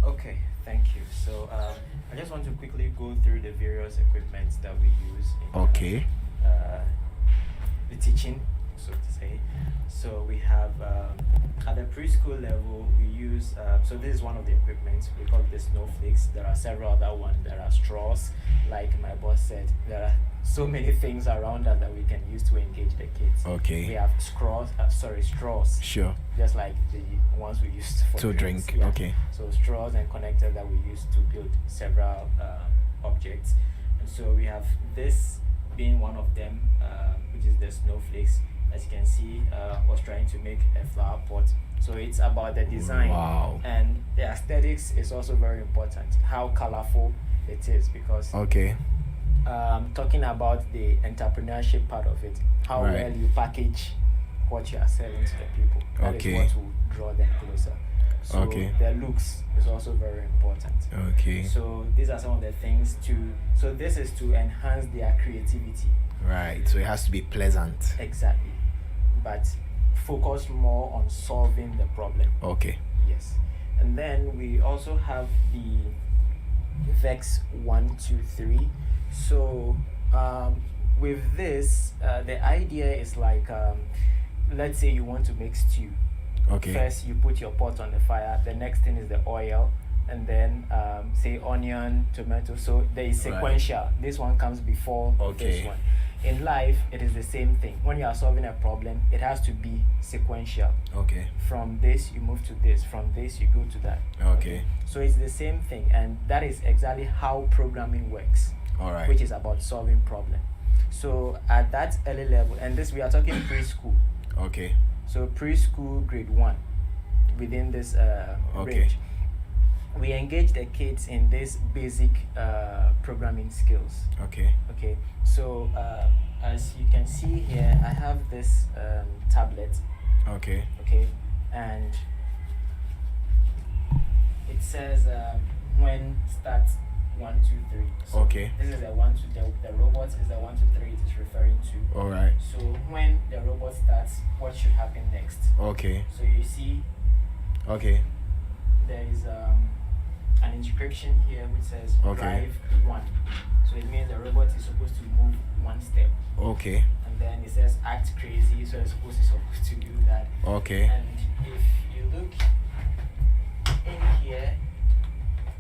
Speaker 10: Okay, thank you. So I just want to quickly go through the various equipments that we use in the teaching, so to say. So we have at the preschool level, we use, so this is one of the equipments. We call it the snowflakes. There are several other ones. There are straws, like my boss said. There are so many things around us that we can use to engage the kids.
Speaker 1: Okay.
Speaker 10: We have straws.
Speaker 1: Sure.
Speaker 10: Just like the ones we used for
Speaker 1: to drink.
Speaker 10: Yeah.
Speaker 1: Okay.
Speaker 10: So straws and connectors that we use to build several objects. And so we have this being one of them, which is the snowflakes. As you can see, was trying to make a flower pot. So it's about the design.
Speaker 1: Wow.
Speaker 10: And the aesthetics is also very important. How colorful it is, because
Speaker 1: okay.
Speaker 10: Talking about the entrepreneurship part of it, how well you package what you are selling to the people. That is
Speaker 1: Okay.
Speaker 10: what will draw them closer. So
Speaker 1: Okay.
Speaker 10: their looks is also very important.
Speaker 1: Okay.
Speaker 10: So these are some of the things so this is to enhance their creativity.
Speaker 1: Right. So it has to be pleasant.
Speaker 10: Exactly. But focus more on solving the problem.
Speaker 1: Okay.
Speaker 10: Yes. And then we also have the VEX 1, 2, 3. So with this, the idea is like, let's say you want to make stew.
Speaker 1: Okay.
Speaker 10: First, you put your pot on the fire. The next thing is the oil, and then say onion, tomato. So there is
Speaker 1: Right.
Speaker 10: sequential. This one comes before
Speaker 1: Okay.
Speaker 10: this one. In life, it is the same thing. When you are solving a problem, it has to be sequential.
Speaker 1: Okay.
Speaker 10: From this, you move to this. From this, you go to that.
Speaker 1: Okay.
Speaker 10: So it's the same thing, and that is exactly how programming works,
Speaker 1: All right.
Speaker 10: which is about solving problem. So at that early level, and this we are talking preschool.
Speaker 1: Okay.
Speaker 10: So preschool grade 1, within this
Speaker 1: Okay.
Speaker 10: range, we engage the kids in this basic programming skills.
Speaker 1: Okay.
Speaker 10: Okay. So as you can see here, I have this tablet.
Speaker 1: Okay.
Speaker 10: Okay, and it says when starts 1, 2, 3. So
Speaker 1: Okay.
Speaker 10: this is the 1, 2. The robot is the 1, 2, 3 it is referring to.
Speaker 1: All right.
Speaker 10: So when the robot starts, what should happen next?
Speaker 1: Okay.
Speaker 10: So you see
Speaker 1: Okay.
Speaker 10: there is an inscription here which says
Speaker 1: Okay.
Speaker 10: drive 1. So it means the robot is supposed to move 1 step.
Speaker 1: Okay.
Speaker 10: And then it says act crazy, so it's supposed to do that.
Speaker 1: Okay.
Speaker 10: And if you look in here,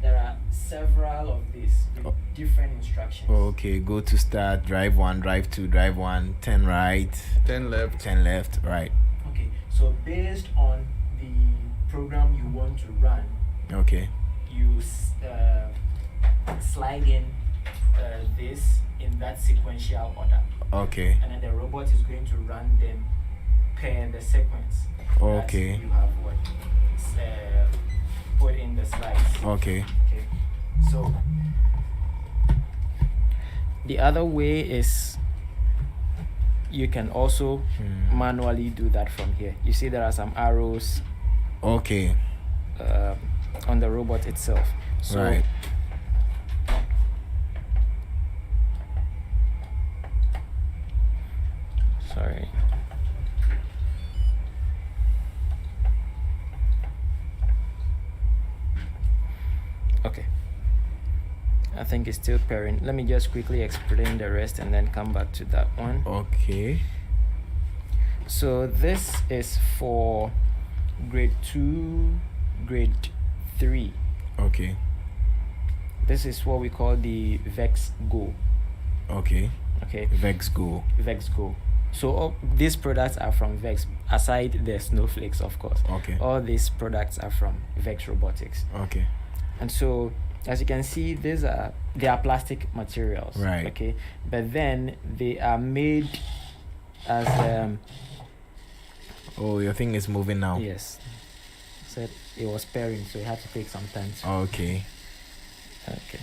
Speaker 10: there are several of these with different instructions.
Speaker 1: Okay. Go to start. Drive 1. Drive 2. Drive 1. 10 right.
Speaker 8: 10 left.
Speaker 1: 10 left. Right.
Speaker 10: Okay, so based on the program you want to run,
Speaker 1: Okay.
Speaker 10: you slide in this in that sequential order.
Speaker 1: Okay.
Speaker 10: And then the robot is going to run them per the sequence.
Speaker 1: Okay.
Speaker 10: That you have what? Put in the slides.
Speaker 1: Okay.
Speaker 10: Okay. So the other way is you can also manually do that from here. You see there are some arrows
Speaker 1: Okay.
Speaker 10: on the robot itself. So
Speaker 1: Right.
Speaker 10: sorry. Okay. I think it's still pairing. Let me just quickly explain the rest and then come back to that one.
Speaker 1: Okay.
Speaker 10: So this is for grade 2, grade 3.
Speaker 1: Okay.
Speaker 10: This is what we call the VEX Go.
Speaker 1: Okay.
Speaker 10: Okay.
Speaker 1: Vex Go.
Speaker 10: VEX Go. So these products are from VEX, aside the snowflakes, of course.
Speaker 1: Okay.
Speaker 10: All these products are from VEX Robotics.
Speaker 1: Okay.
Speaker 10: And so, as you can see, they are plastic materials.
Speaker 1: Right.
Speaker 10: Okay. But then they are made as
Speaker 1: Oh, your thing is moving now.
Speaker 10: yes. Said it was pairing, so it had to take some time.
Speaker 1: Okay.
Speaker 10: Okay.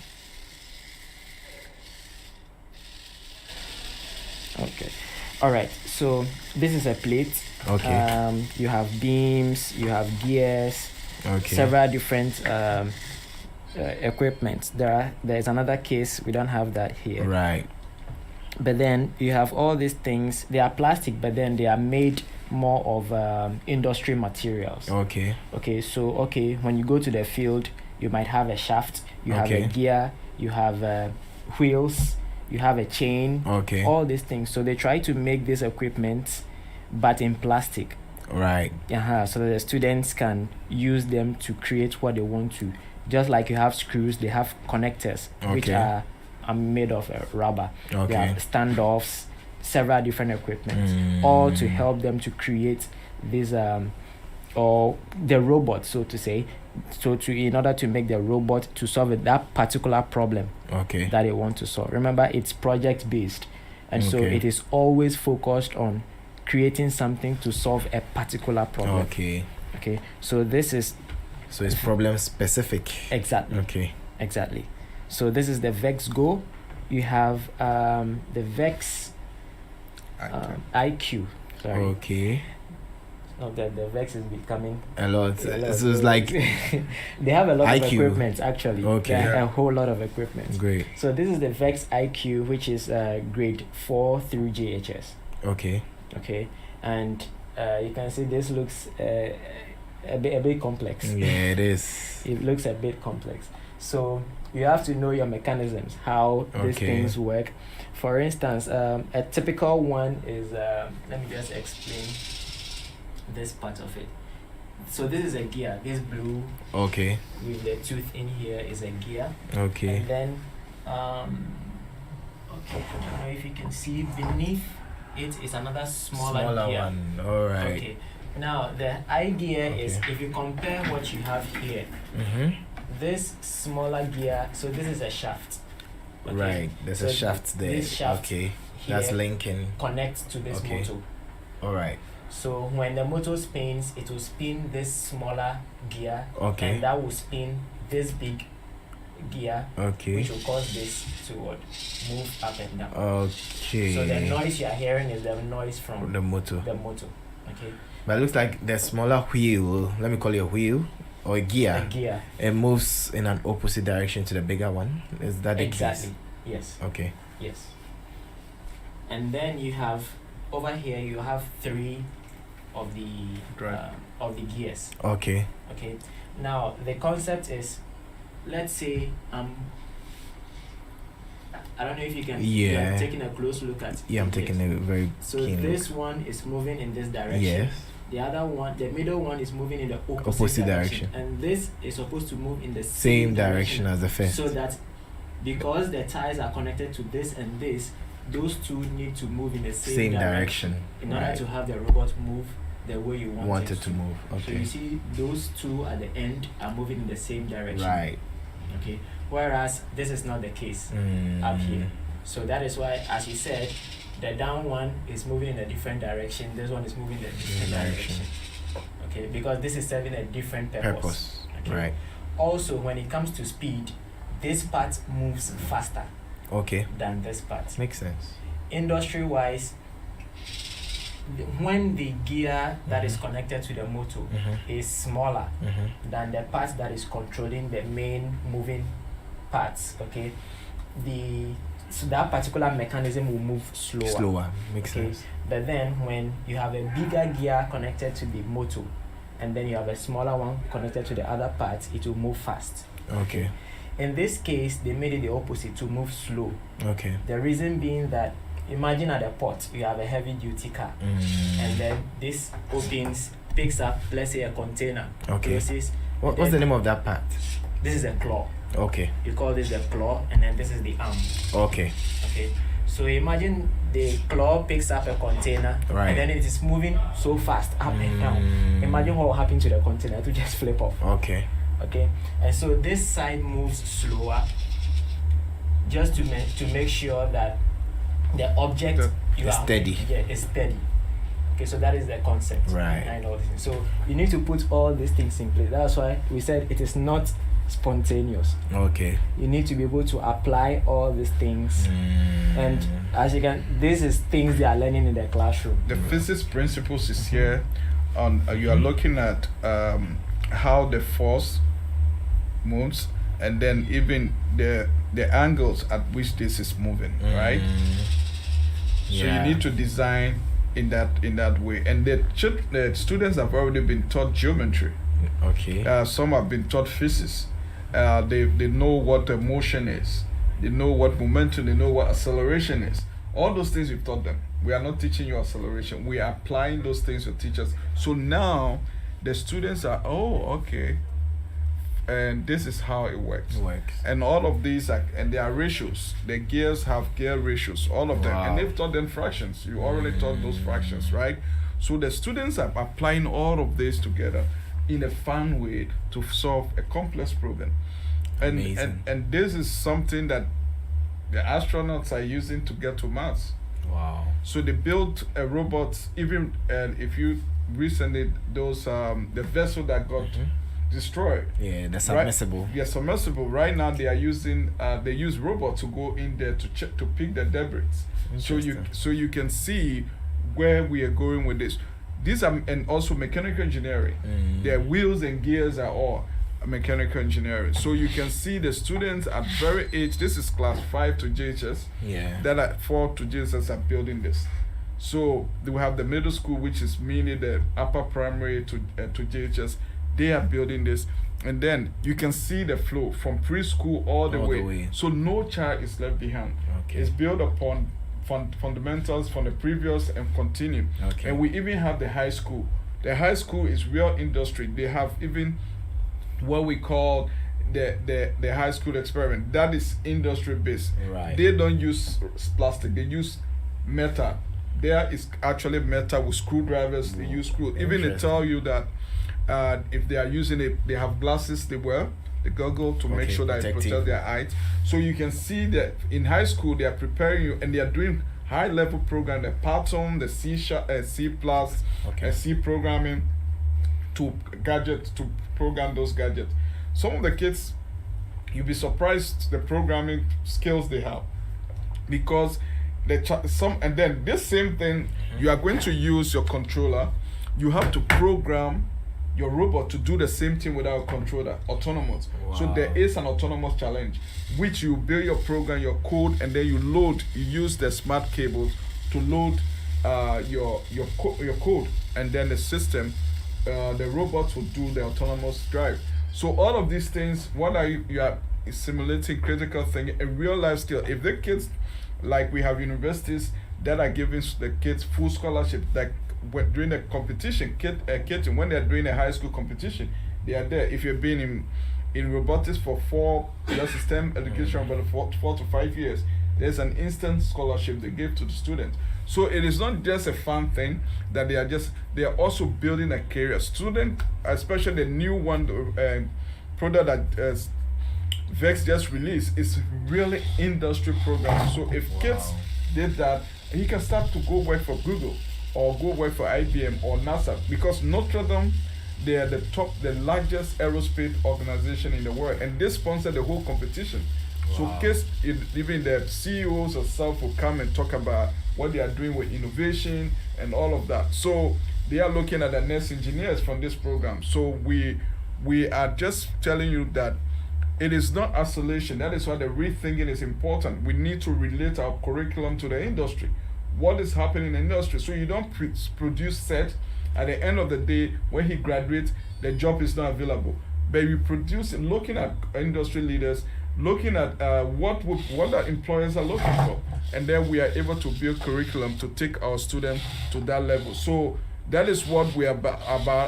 Speaker 10: Okay. All right. So this is a plate.
Speaker 1: Okay.
Speaker 10: You have beams. You have gears.
Speaker 1: Okay.
Speaker 10: Several different equipment. There's another case. We don't have that here.
Speaker 1: Right.
Speaker 10: But then you have all these things. They are plastic, but then they are made more of industry materials.
Speaker 1: Okay.
Speaker 10: Okay. So when you go to the field, you might have a shaft. You have
Speaker 1: Okay.
Speaker 10: a gear. You have wheels. You have a chain.
Speaker 1: Okay.
Speaker 10: All these things. So they try to make this equipment, but in plastic.
Speaker 1: Right.
Speaker 10: So that the students can use them to create what they want to. Just like you have screws, they have connectors, which
Speaker 1: Okay.
Speaker 10: are made of rubber. They
Speaker 1: Okay.
Speaker 10: have standoffs, several different equipment, all to help them to create this or the robot, so to say. So in order to make the robot to solve that particular problem
Speaker 1: Okay.
Speaker 10: that they want to solve. Remember, it's project based, and so
Speaker 1: Okay.
Speaker 10: it is always focused on creating something to solve a particular problem.
Speaker 1: Okay.
Speaker 10: Okay. So this is
Speaker 1: So it's problem specific.
Speaker 10: exactly.
Speaker 1: Okay.
Speaker 10: Exactly. So this is the VEX Go. You have the VEX IQ. Sorry.
Speaker 1: Okay.
Speaker 10: The Vex is becoming
Speaker 1: a lot.
Speaker 10: a lot.
Speaker 1: So it's like
Speaker 10: they have a lot
Speaker 1: IQ.
Speaker 10: of equipment actually.
Speaker 1: Okay.
Speaker 10: A whole lot of equipment.
Speaker 1: Great.
Speaker 10: So this is the Vex IQ, which is grade 4 through JHS.
Speaker 1: Okay.
Speaker 10: Okay, and you can see this looks a bit complex.
Speaker 1: Yeah, it is.
Speaker 10: It looks a bit complex. So you have to know your mechanisms, how these things work. For instance, a typical one is, let me just explain this part of it. So this is a gear. This blue with the tooth in here is a gear.
Speaker 1: Okay.
Speaker 10: And then, I don't know if you can see beneath it is another smaller gear.
Speaker 1: one. All right.
Speaker 10: Okay. Now the idea is if you compare what you have here, this smaller gear. So this is a shaft. Okay?
Speaker 1: Right. There's a shaft there.
Speaker 10: This shaft
Speaker 1: that's linking.
Speaker 10: Connects to this motor.
Speaker 1: All right.
Speaker 10: So when the motor spins, it will spin this smaller gear.
Speaker 1: Okay.
Speaker 10: And that will spin this big gear.
Speaker 1: Okay.
Speaker 10: Which will cause this to move up and down.
Speaker 1: Okay.
Speaker 10: So the noise you are hearing is the noise from
Speaker 1: the motor.
Speaker 10: Okay.
Speaker 1: But it looks like the smaller wheel, let me call it a wheel or a gear.
Speaker 10: A gear.
Speaker 1: It moves in an opposite direction to the bigger one. Is that the
Speaker 10: exactly?
Speaker 1: case?
Speaker 10: Yes.
Speaker 1: Okay.
Speaker 10: Yes. And then you have over here you have 3 of the gears.
Speaker 1: Okay.
Speaker 10: Okay. Now the concept is, let's say I don't know if you can. You are taking a close look at.
Speaker 1: Yeah, I'm taking a very
Speaker 10: So
Speaker 1: keen
Speaker 10: this
Speaker 1: look.
Speaker 10: one is moving in this direction.
Speaker 1: Yes.
Speaker 10: The other one, the middle one, is moving in the
Speaker 1: opposite direction.
Speaker 10: And this is supposed to move in the
Speaker 1: same direction as the first.
Speaker 10: So that because the ties are connected to this and this, those two need to move in the same direction in order to have the robot move the way you want it to
Speaker 1: move. Okay.
Speaker 10: So you see those two at the end are moving in the same direction.
Speaker 1: Right.
Speaker 10: Okay. Whereas this is not the case up here. So that is why, as you said, the down one is moving in a different direction. This one is moving in a different direction. Okay, because this is serving a different purpose. Okay?
Speaker 1: Right.
Speaker 10: Also, when it comes to speed, this part moves faster. Than this part.
Speaker 1: Makes sense.
Speaker 10: Industry-wise, when the gear that is connected to the motor is smaller than the part that is controlling the main moving parts, okay, so that particular mechanism will move slower.
Speaker 1: Makes sense.
Speaker 10: But then when you have a bigger gear connected to the motor and then you have a smaller one connected to the other part, it will move fast.
Speaker 1: Okay.
Speaker 10: In this case, they made it the opposite, to move slow.
Speaker 1: Okay.
Speaker 10: The reason being that, imagine at the port, you have a heavy duty car and then this opens, picks up, let's say a container.
Speaker 1: Okay.
Speaker 10: Closes,
Speaker 1: what's the name of that part?
Speaker 10: This is a claw.
Speaker 1: Okay.
Speaker 10: You call this the claw, and then this is the arm.
Speaker 1: Okay.
Speaker 10: Okay. So imagine the claw picks up a container, and then it is moving so fast up and down. Imagine what will happen to the container. It will just flip off.
Speaker 1: Okay.
Speaker 10: Okay. And so this side moves slower, just to make sure that the object
Speaker 1: is steady.
Speaker 10: Yeah, is steady. Okay, so that is the concept.
Speaker 1: Right.
Speaker 10: And all this. So you need to put all these things in place. That's why we said it is not spontaneous.
Speaker 1: Okay.
Speaker 10: You need to be able to apply all these things. And as you can, this is things they are learning in the classroom.
Speaker 8: The physics principles is here. On you are looking at how the force moves, and then even the angles at which this is moving, right? So you need to design in that way. And the students have already been taught geometry.
Speaker 1: Okay.
Speaker 8: Some have been taught physics. They know what the motion is. They know what momentum. They know what acceleration is. All those things we've taught them. We are not teaching you acceleration. We are applying those things to teachers. So now the students are, okay. And this is how it works. And all of these and there are ratios. The gears have gear ratios, all of them. And they've taught them fractions. You already taught those fractions, right? So the students are applying all of this together in a fun way to solve a complex problem. And this is something that the astronauts are using to get to Mars.
Speaker 1: Wow.
Speaker 8: So they built a robot, even if you recently those the vessel that got destroyed.
Speaker 1: Yeah, the submersible.
Speaker 8: Right? Yeah, submersible. Right now they are using they use robots to go in there to check, to pick the debris. So you can see where we are going with this. These are, and also mechanical engineering. Their wheels and gears are all mechanical engineering. So you can see the students at very age, this is class 5 to JHS, that are 4 to JHS are building this. So they will have the middle school, which is mainly the upper primary to JHS. They are building this, and then you can see the flow from preschool all the way. So no child is left behind. It's built upon fundamentals from the previous and continue. And we even have the high school. The high school is real industry. They have even what we call the high school experiment. That is industry based. They don't use plastic. They use metal. There is actually metal with screwdrivers. They use screw. Even they tell you that if they are using it, they have glasses they wear, the goggle to make sure that it protects their eyes. So you can see that in high school they are preparing you, and they are doing high level program, the Python, the C++, C programming to gadgets, to program those gadgets. Some of the kids, you'll be surprised the programming skills they have, because and then this same thing, you are going to use your controller. You have to program your robot to do the same thing without a controller, autonomous. So there is an autonomous challenge, which you build your program, your code, and then you use the smart cables to load your code, and then the system, the robots will do the autonomous drive. So all of these things, what are you are simulating critical thinking, a real life skill. If the kids, like we have universities that are giving the kids full scholarship, like during the competition, when they're doing a high school competition, they are there. If you've been in robotics for 4 years, STEM education, about 4 to 5 years, there's an instant scholarship they give to the students. So it is not just a fun thing that they are also building a career. Student, especially the new one product that Vex just released, is really industry program. So if kids did that, he can start to go work for Google or go work for IBM or NASA, because Notre Dame, they are the largest aerospace organization in the world, and they sponsor the whole competition. So kids, even the CEOs themselves will come and talk about what they are doing with innovation and all of that. So they are looking at the next engineers from this program. So we are just telling you that it is not isolation. That is why the rethinking is important. We need to relate our curriculum to the industry. What is happening in the industry? So you don't produce set. At the end of the day, when he graduates, the job is not available. But we produce, looking at industry leaders, looking at what the employers are looking for, and then we are able to build curriculum to take our students to that level. So that is what we are about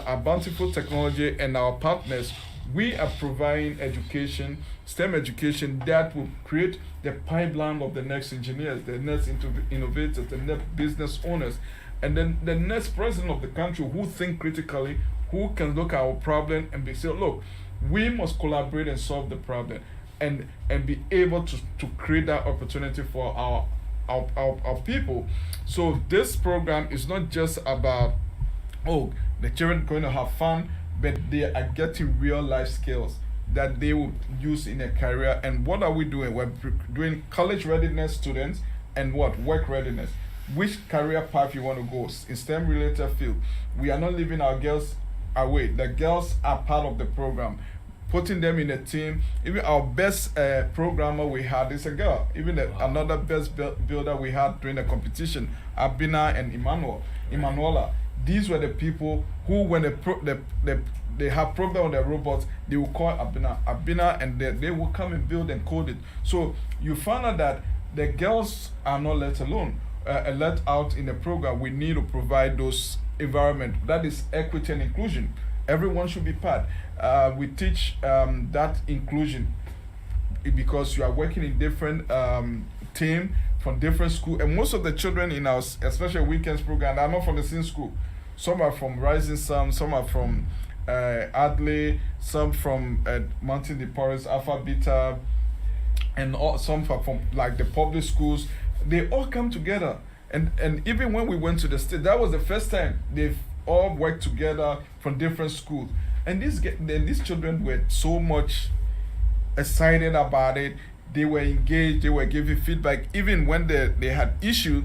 Speaker 8: our Bountiful Technology and our partners. We are providing education, STEM education, that will create the pipeline of the next engineers, the next innovators, the next business owners, and then the next president of the country who think critically, who can look at our problem and say, look, we must collaborate and solve the problem, and be able to create that opportunity for our people. So this program is not just about, the children going to have fun, but they are getting real life skills that they will use in a career. And what are we doing? We're doing college readiness students and work readiness. Which career path you want to go in STEM related field. We are not leaving our girls away. The girls are part of the program, putting them in a team. Even our best programmer we had is a girl. Even another best builder we had during the competition, Abina and Emanuela. These were the people who, when they have problem with their robots, they will call Abina, and they will come and build and code it. So you find out that the girls are not let alone, let out in the program. We need to provide those environment that is equity and inclusion. Everyone should be part. We teach that inclusion, because you are working in different team from different school, and most of the children in our, especially weekends program, are not from the same school. Some are from Rising Sun, some are from Adley, some from Mountain de Paris, Alpha Beta, and some are from like the public schools. They all come together, and even when we went to the state, that was the first time they've all worked together from different schools. And these children were so much excited about it. They were engaged. They were giving feedback. Even when they had issues,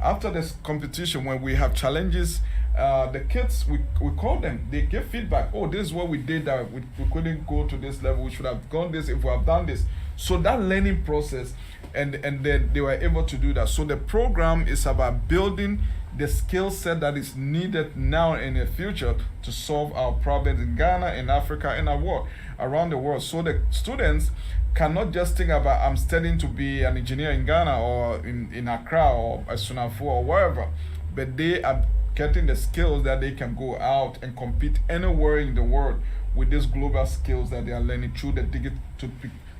Speaker 8: after this competition, when we have challenges, the kids, we call them, they give feedback. Oh, this is what we did that we couldn't go to this level. We should have gone this if we have done this. So that learning process, and then they were able to do that. So the program is about building the skill set that is needed now and in the future to solve our problems in Ghana, in Africa, and around the world. So the students cannot just think about, I'm studying to be an engineer in Ghana or in Accra or Sunafo or wherever, but they are getting the skills that they can go out and compete anywhere in the world with these global skills that they are learning through the digital, to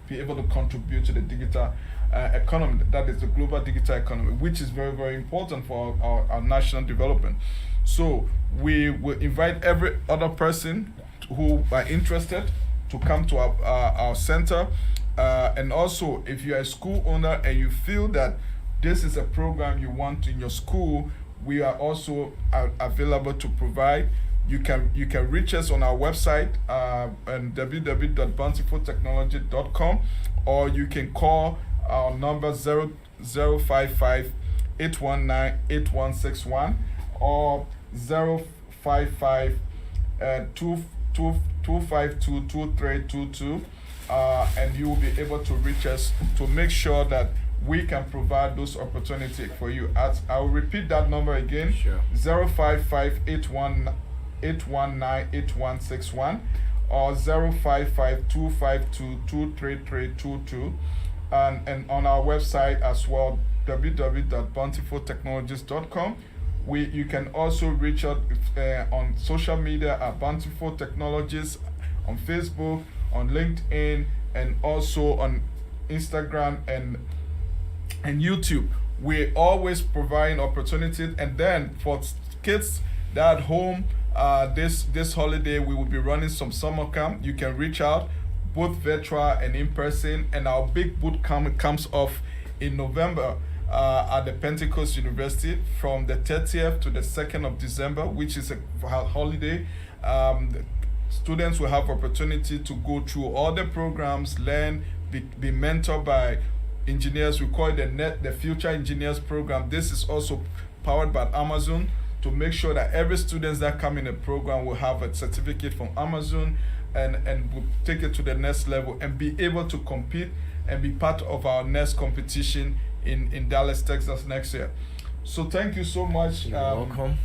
Speaker 8: be able to contribute to the digital economy, that is the global digital economy, which is very, very important for our national development. So we will invite every other person who are interested to come to our center. And also, if you're a school owner and you feel that this is a program you want in your school, we are also available to provide. You can reach us on our website on www.bountifultechnology.com, or you can call our number 0055-819-8161 or 055-252-2322, and you will be able to reach us to make sure that we can provide those opportunities for you. I will repeat that number again.
Speaker 1: Sure.
Speaker 8: 055-819-8161 or 055-252-23322, and on our website as well, www.bountifultechnologies.com. You can also reach out on social media at Bountiful Technologies, on Facebook, on LinkedIn, and also on Instagram and YouTube. We always provide opportunities. And then for kids that are at home, this holiday we will be running some summer camp. You can reach out, both virtual and in person. And our big boot camp comes off in November at the Pentecost University from the 30th to the 2nd of December, which is a holiday. Students will have opportunity to go through all the programs, learn, be mentored by engineers. We call it the Future Engineers Program. This is also powered by Amazon to make sure that every student that come in the program will have a certificate from Amazon and will take it to the next level and be able to compete and be part of our next competition in Dallas, Texas next year. So thank you so much.
Speaker 1: You're welcome.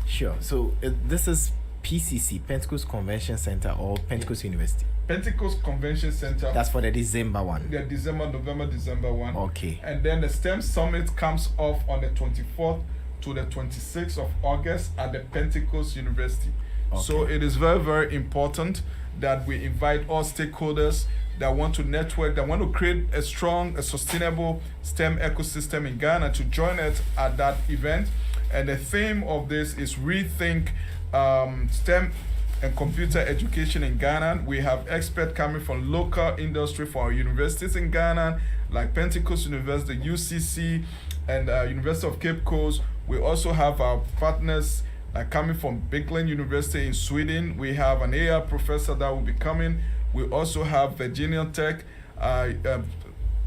Speaker 1: Sure. So this is PCC, Pentecost Convention Center, or Pentecost University?
Speaker 8: Pentecost Convention Center.
Speaker 1: That's for the December one.
Speaker 8: The November one.
Speaker 1: Okay.
Speaker 8: And then the STEM Summit comes off on the 24th to the 26th of August at the Pentecost University.
Speaker 1: Okay.
Speaker 8: So it is very, very important that we invite all stakeholders that want to network, that want to create a strong, sustainable STEM ecosystem in Ghana to join us at that event. And the theme of this is Rethink STEM and computer education in Ghana. We have experts coming from local industry for our universities in Ghana, like Pentecost University, UCC, and University of Cape Coast. We also have our partners coming from Bigland University in Sweden. We have an AR professor that will be coming. We also have Virginia Tech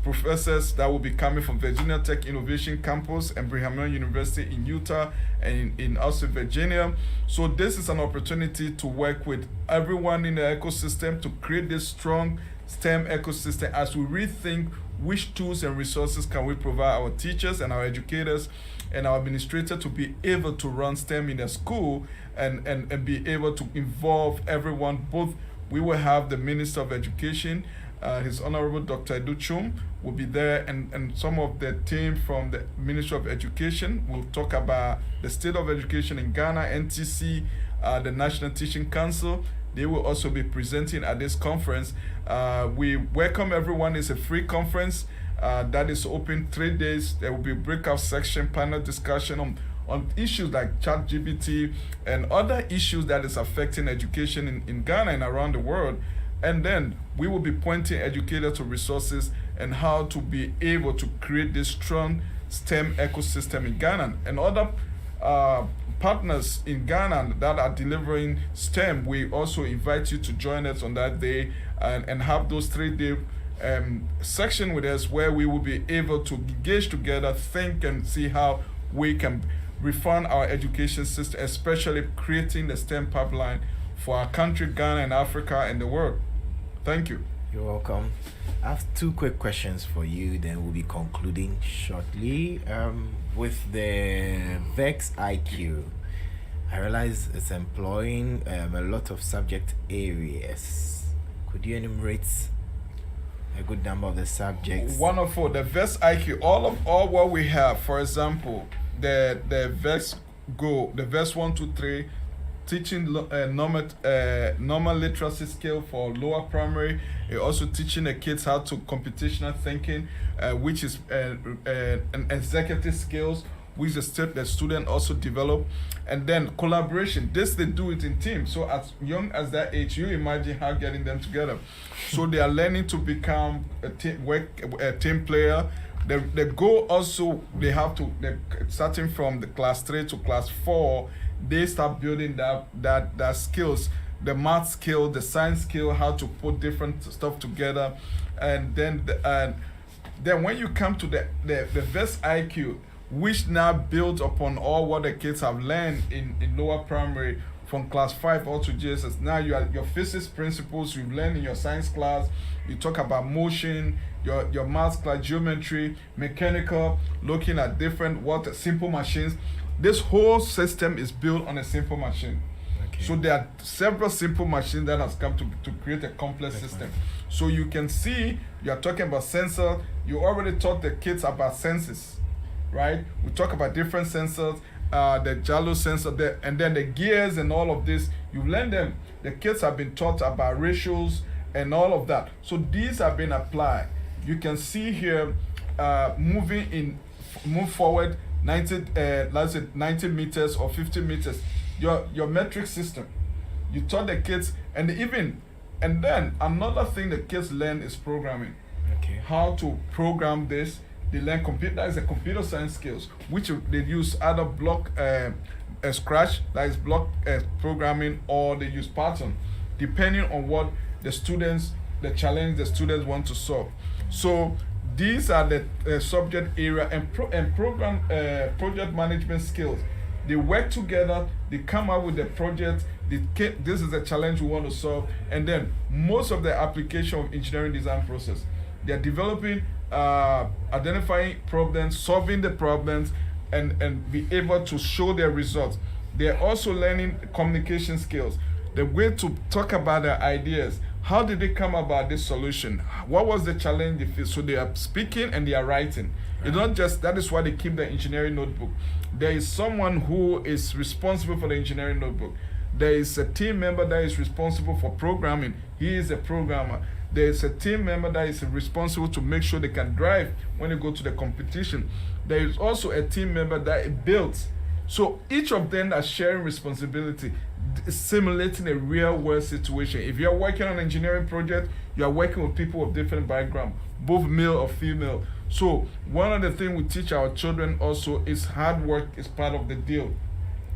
Speaker 8: professors that will be coming from Virginia Tech Innovation Campus and Brigham Young University in Utah and in also Virginia. So this is an opportunity to work with everyone in the ecosystem to create this strong STEM ecosystem as we rethink which tools and resources can we provide our teachers and our educators and our administrators to be able to run STEM in the school and be able to involve everyone. Both we will have the Minister of Education, His Honorable Dr. Educhum will be there, and some of the team from the Ministry of Education will talk about the state of education in Ghana, NTC, the National Teaching Council. They will also be presenting at this conference. We welcome everyone. It's a free conference that is open 3 days. There will be breakout section, panel discussion on issues like ChatGPT and other issues that is affecting education in Ghana and around the world. And then we will be pointing educators to resources and how to be able to create this strong STEM ecosystem in Ghana. And other partners in Ghana that are delivering STEM, we also invite you to join us on that day and have those 3-day section with us where we will be able to engage together, think and see how we can refund our education system, especially creating the STEM pipeline for our country, Ghana, and Africa, and the world. Thank you.
Speaker 1: You're welcome. I have two quick questions for you, then we'll be concluding shortly. With the VEX IQ, I realize it's employing a lot of subject areas. Could you enumerate a good number of the subjects?
Speaker 8: Wonderful. The VEX IQ, all what we have, for example, the VEX Go, the VEX 1, 2, 3, teaching normal literacy skill for lower primary. Also teaching the kids how to computational thinking, which is an executive skills, which the student also develop. And then collaboration, this they do it in teams. So as young as that age, you imagine how getting them together. So they are learning to become a team player. The goal also, they have to, starting from the class 3 to class 4, they start building that skills, the math skill, the science skill, how to put different stuff together. And then when you come to the VEX IQ, which now builds upon all what the kids have learned in lower primary from class 5 all to JSS. Now your physics principles you learn in your science class, you talk about motion, your math class, geometry, mechanical, looking at different simple machines. This whole system is built on a simple machine. Okay. So there are several simple machines that has come to create a complex system. So you can see, you are talking about sensor. You already taught the kids about senses, right? We talk about different sensors, the JALO sensor, and then the gears and all of this. You learn them. The kids have been taught about ratios and all of that. So these have been applied. You can see here, move forward 90 meters or 50 meters. Your metric system. You taught the kids, and then another thing the kids learn is programming. Okay. How to program this. They learn that is a computer science skills, which they use either block Scratch, that is block programming, or they use Python, depending on what the challenge the students want to solve. So these are the subject area and program project management skills. They work together, they come up with the project, this is a challenge we want to solve, and then most of the application of engineering design process. They're developing, identifying problems, solving the problems, and be able to show their results. They're also learning communication skills, the way to talk about their ideas. How did they come about this solution? What was the challenge they face? So they are speaking and they are writing. It's not just, that is why they keep the engineering notebook. There is someone who is responsible for the engineering notebook. There is a team member that is responsible for programming. He is a programmer. There is a team member that is responsible to make sure they can drive when they go to the competition. There is also a team member that builds. So each of them are sharing responsibility, simulating a real world situation. If you're working on an engineering project, you are working with people of different background, both male or female. So one of the things we teach our children also is hard work is part of the deal.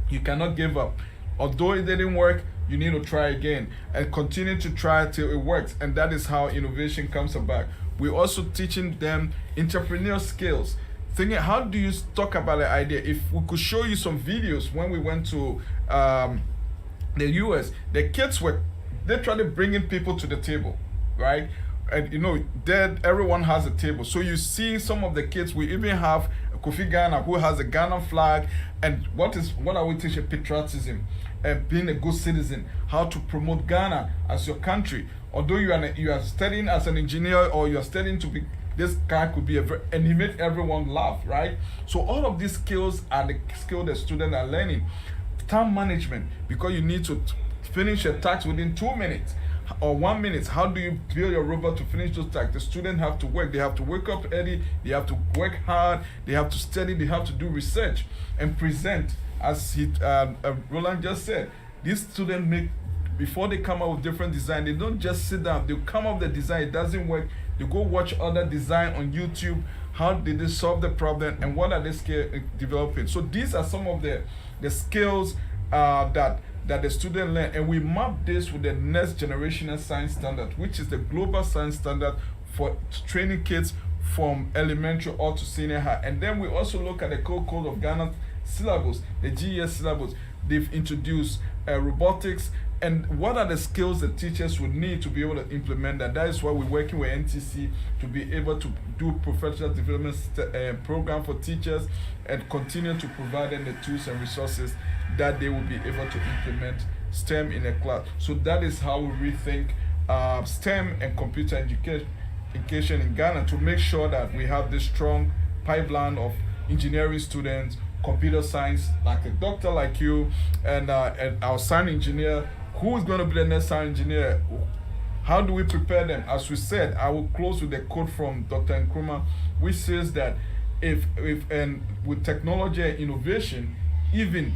Speaker 8: You cannot give up. Although it didn't work, you need to try again and continue to try till it works. And that is how innovation comes about. We're also teaching them entrepreneurial skills. Thinking, how do you talk about an idea? If we could show you some videos when we went to the US, the kids were literally bringing people to the table, right? And everyone has a table. So you see some of the kids, we even have Kofi Ghana who has a Ghana flag. And what are we teaching? Patriotism, being a good citizen, how to promote Ghana as your country. Although you are studying as an engineer or you are studying to be, this guy could be and he made everyone laugh, right? So all of these skills are the skills the students are learning. Time management, because you need to finish a task within 2 minutes or 1 minute. How do you build your robot to finish those tasks? The students have to work. They have to wake up early. They have to work hard. They have to study. They have to do research and present. As Roland just said, these students before they come up with different design, they don't just sit down. They come up with the design. It doesn't work. They go watch other design on YouTube. How did they solve the problem and what are they developing? So these are some of the skills that the student learn, and we map this with the next generational science standard, which is the global science standard for training kids from elementary all to senior high. And then we also look at the code of Ghana syllabus, the GES syllabus. They've introduced robotics, and what are the skills that teachers would need to be able to implement that. That is why we're working with NTC to be able to do professional development program for teachers and continue to provide them the tools and resources that they will be able to implement STEM in a class. So that is how we rethink STEM and computer education in Ghana, to make sure that we have this strong pipeline of engineering students, computer science, like a doctor like you, and our sound engineer. Who is going to be the next sound engineer? How do we prepare them? As we said, I will close with a quote from Dr. Nkrumah, which says that if with technology and innovation, even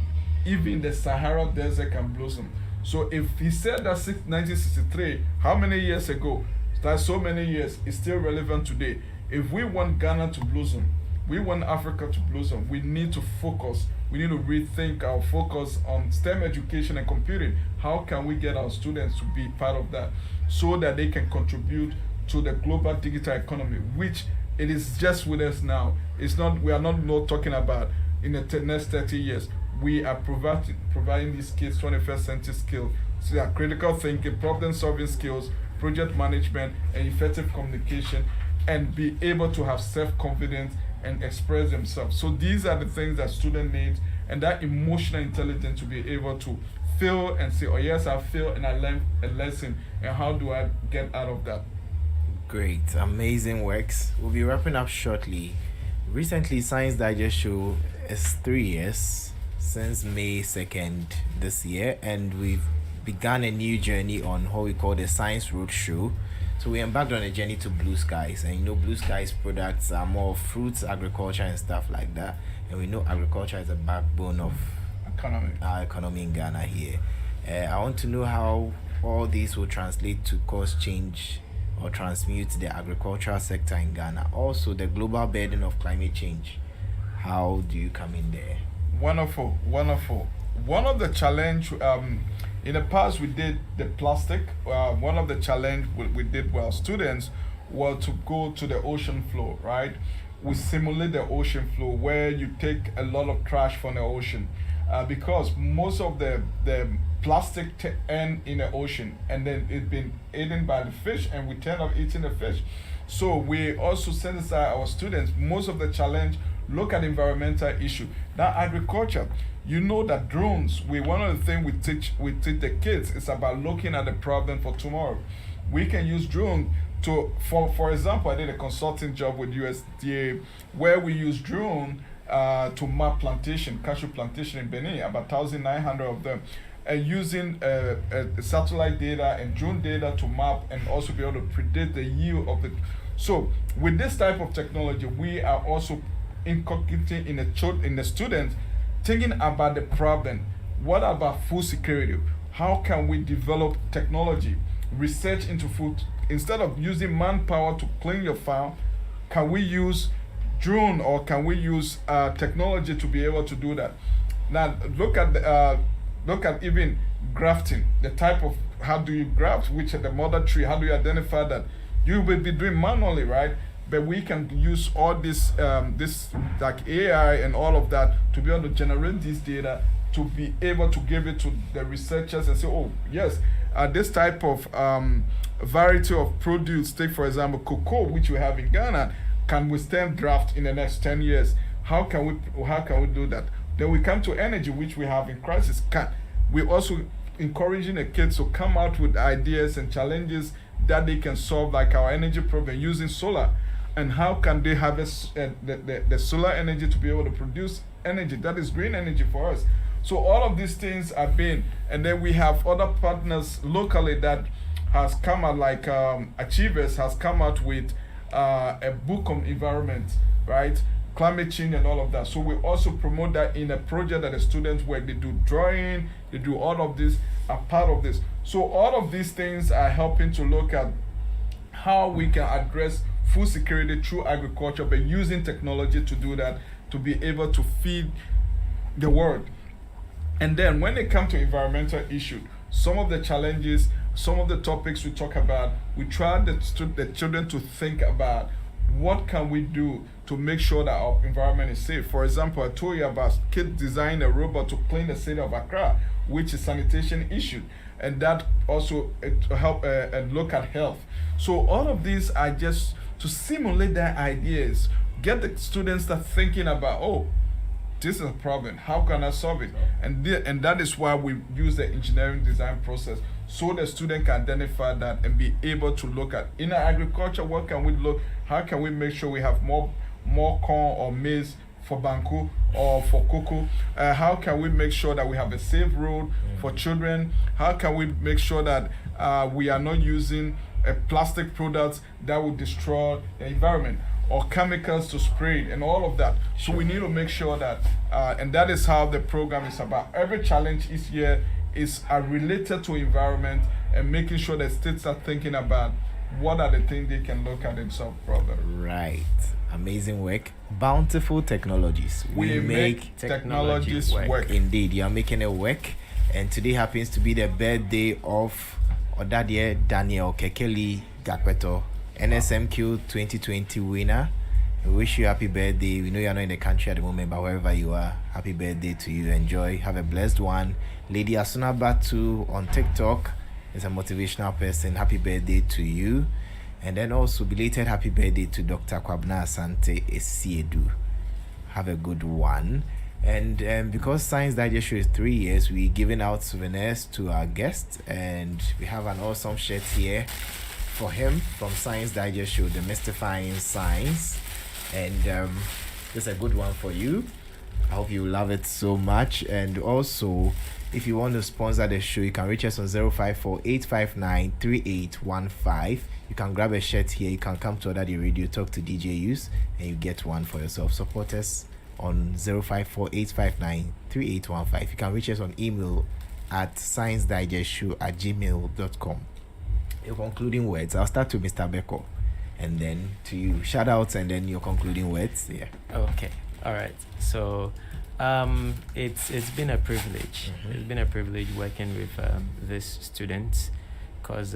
Speaker 8: the Sahara Desert can blossom. So if he said that 1963, how many years ago? That's so many years. It's still relevant today. If we want Ghana to blossom, we want Africa to blossom, we need to focus. We need to rethink our focus on STEM education and computing. How can we get our students to be part of that so that they can contribute to the global digital economy, which it is just with us now. It's not. We are not talking about in the next 30 years. We are providing these kids 21st century skills. So they are critical thinking, problem solving skills, project management, and effective communication, and be able to have self-confidence and express themselves. So these are the things that students need, and that emotional intelligence to be able to feel and say, oh yes, I feel and I learned a lesson, and how do I get out of that?
Speaker 1: Great, amazing works. We'll be wrapping up shortly. Recently, Science Digest show is 3 years since May 2nd this year, and we've begun a new journey on what we call the Science Road Show. So we embarked on a journey to Blue Skies, and Blue Skies products are more fruits, agriculture, and stuff like that. And we know agriculture is a backbone of our economy in Ghana here. I want to know how all these will translate to cause change or transmute the agricultural sector in Ghana. Also, the global burden of climate change. How do you come in there?
Speaker 8: Wonderful. One of the challenge in the past, we did the plastic. One of the challenge we did with our students was to go to the ocean floor, right? We simulate the ocean floor where you take a lot of trash from the ocean, because most of the plastic end in the ocean, and then it's been eaten by the fish, and we tend up eating the fish. So we also sensitize our students. Most of the challenge look at environmental issue. Now agriculture. You know that drones, one of the things we teach the kids is about looking at the problem for tomorrow. We can use drone for example, I did a consulting job with USDA where we use drone to map cashew plantation in Benin, about 1,900 of them, and using satellite data and drone data to map and also be able to predict the yield of the. So with this type of technology, we are also inculcating in the students, thinking about the problem. What about food security? How can we develop technology, research into food? Instead of using manpower to clean your farm, can we use drone, or can we use technology to be able to do that? Now look at even grafting, the type of how do you graft, which are the mother tree, how do you identify that? You will be doing manually, right? But we can use all this like AI and all of that to be able to generate this data, to be able to give it to the researchers and say, oh yes, this type of variety of produce, take for example cocoa, which we have in Ghana, can withstand drought in the next 10 years. How can we do that? Then we come to energy, which we have in crisis. We're also encouraging the kids to come out with ideas and challenges that they can solve, like our energy problem using solar. And how can they harvest the solar energy to be able to produce energy that is green energy for us? So all of these things have been, and then we have other partners locally that has come out, like Achievers has come out with a book on environment, right? Climate change and all of that. So we also promote that in a project that the students work. They do drawing, they do all of this, are part of this. So all of these things are helping to look at how we can address food security through agriculture, but using technology to do that, to be able to feed the world. And then when it comes to environmental issues, some of the challenges, some of the topics we talk about, we try the children to think about what can we do to make sure that our environment is safe? For example, I told you about kids designing a robot to clean the city of Accra, which is sanitation issue, and that also to help and look at health. So all of these are just to simulate their ideas, get the students start thinking about, oh, this is a problem, how can I solve it? And that is why we use the engineering design process, so the student can identify that and be able to look at, in agriculture, what can we look, how can we make sure we have more corn or maize for Banku or for cocoa? How can we make sure that we have a safe road for children? How can we make sure that we are not using plastic products that will destroy the environment, or chemicals to spray it, and all of that? So we need to make sure that, and that is how the program is about. Every challenge each year is related to environment, and making sure that states are thinking about what are the things they can look at and solve problems.
Speaker 1: Right. Amazing work. Bountiful Technologies.
Speaker 8: We make technologies work.
Speaker 1: Indeed, you are making it work. And today happens to be the birthday of ỌDADEƐ Daniel Kekeli Gakweto, NSMQ 2020 winner. We wish you happy birthday. We know you're not in the country at the moment, but wherever you are, happy birthday to you. Enjoy. Have a blessed one. Lady Asuna Batu on TikTok is a motivational person. Happy birthday to you. And then also belated happy birthday to Dr. Kwabna Asante Esiedu. Have a good one. And because Science Digest Show is 3 years, we're giving out souvenirs to our guests, and we have an awesome shirt here for him from Science Digest Show, Demystifying Science. And this is a good one for you. I hope you love it so much. And also, if you want to sponsor the show, you can reach us on 054-859-3815. You can grab a shirt here. You can come to ỌDADEƐ Radio, talk to DJ Use, and you get one for yourself. Support us on 054-859-3815. You can reach us on email at sciencedigestshow@gmail.com. Your concluding words. I'll start with Mr. Beko, and then to you. Shout outs and then your concluding words. Yeah.
Speaker 10: Okay. All right. So it's been a privilege. It's been a privilege working with these students, because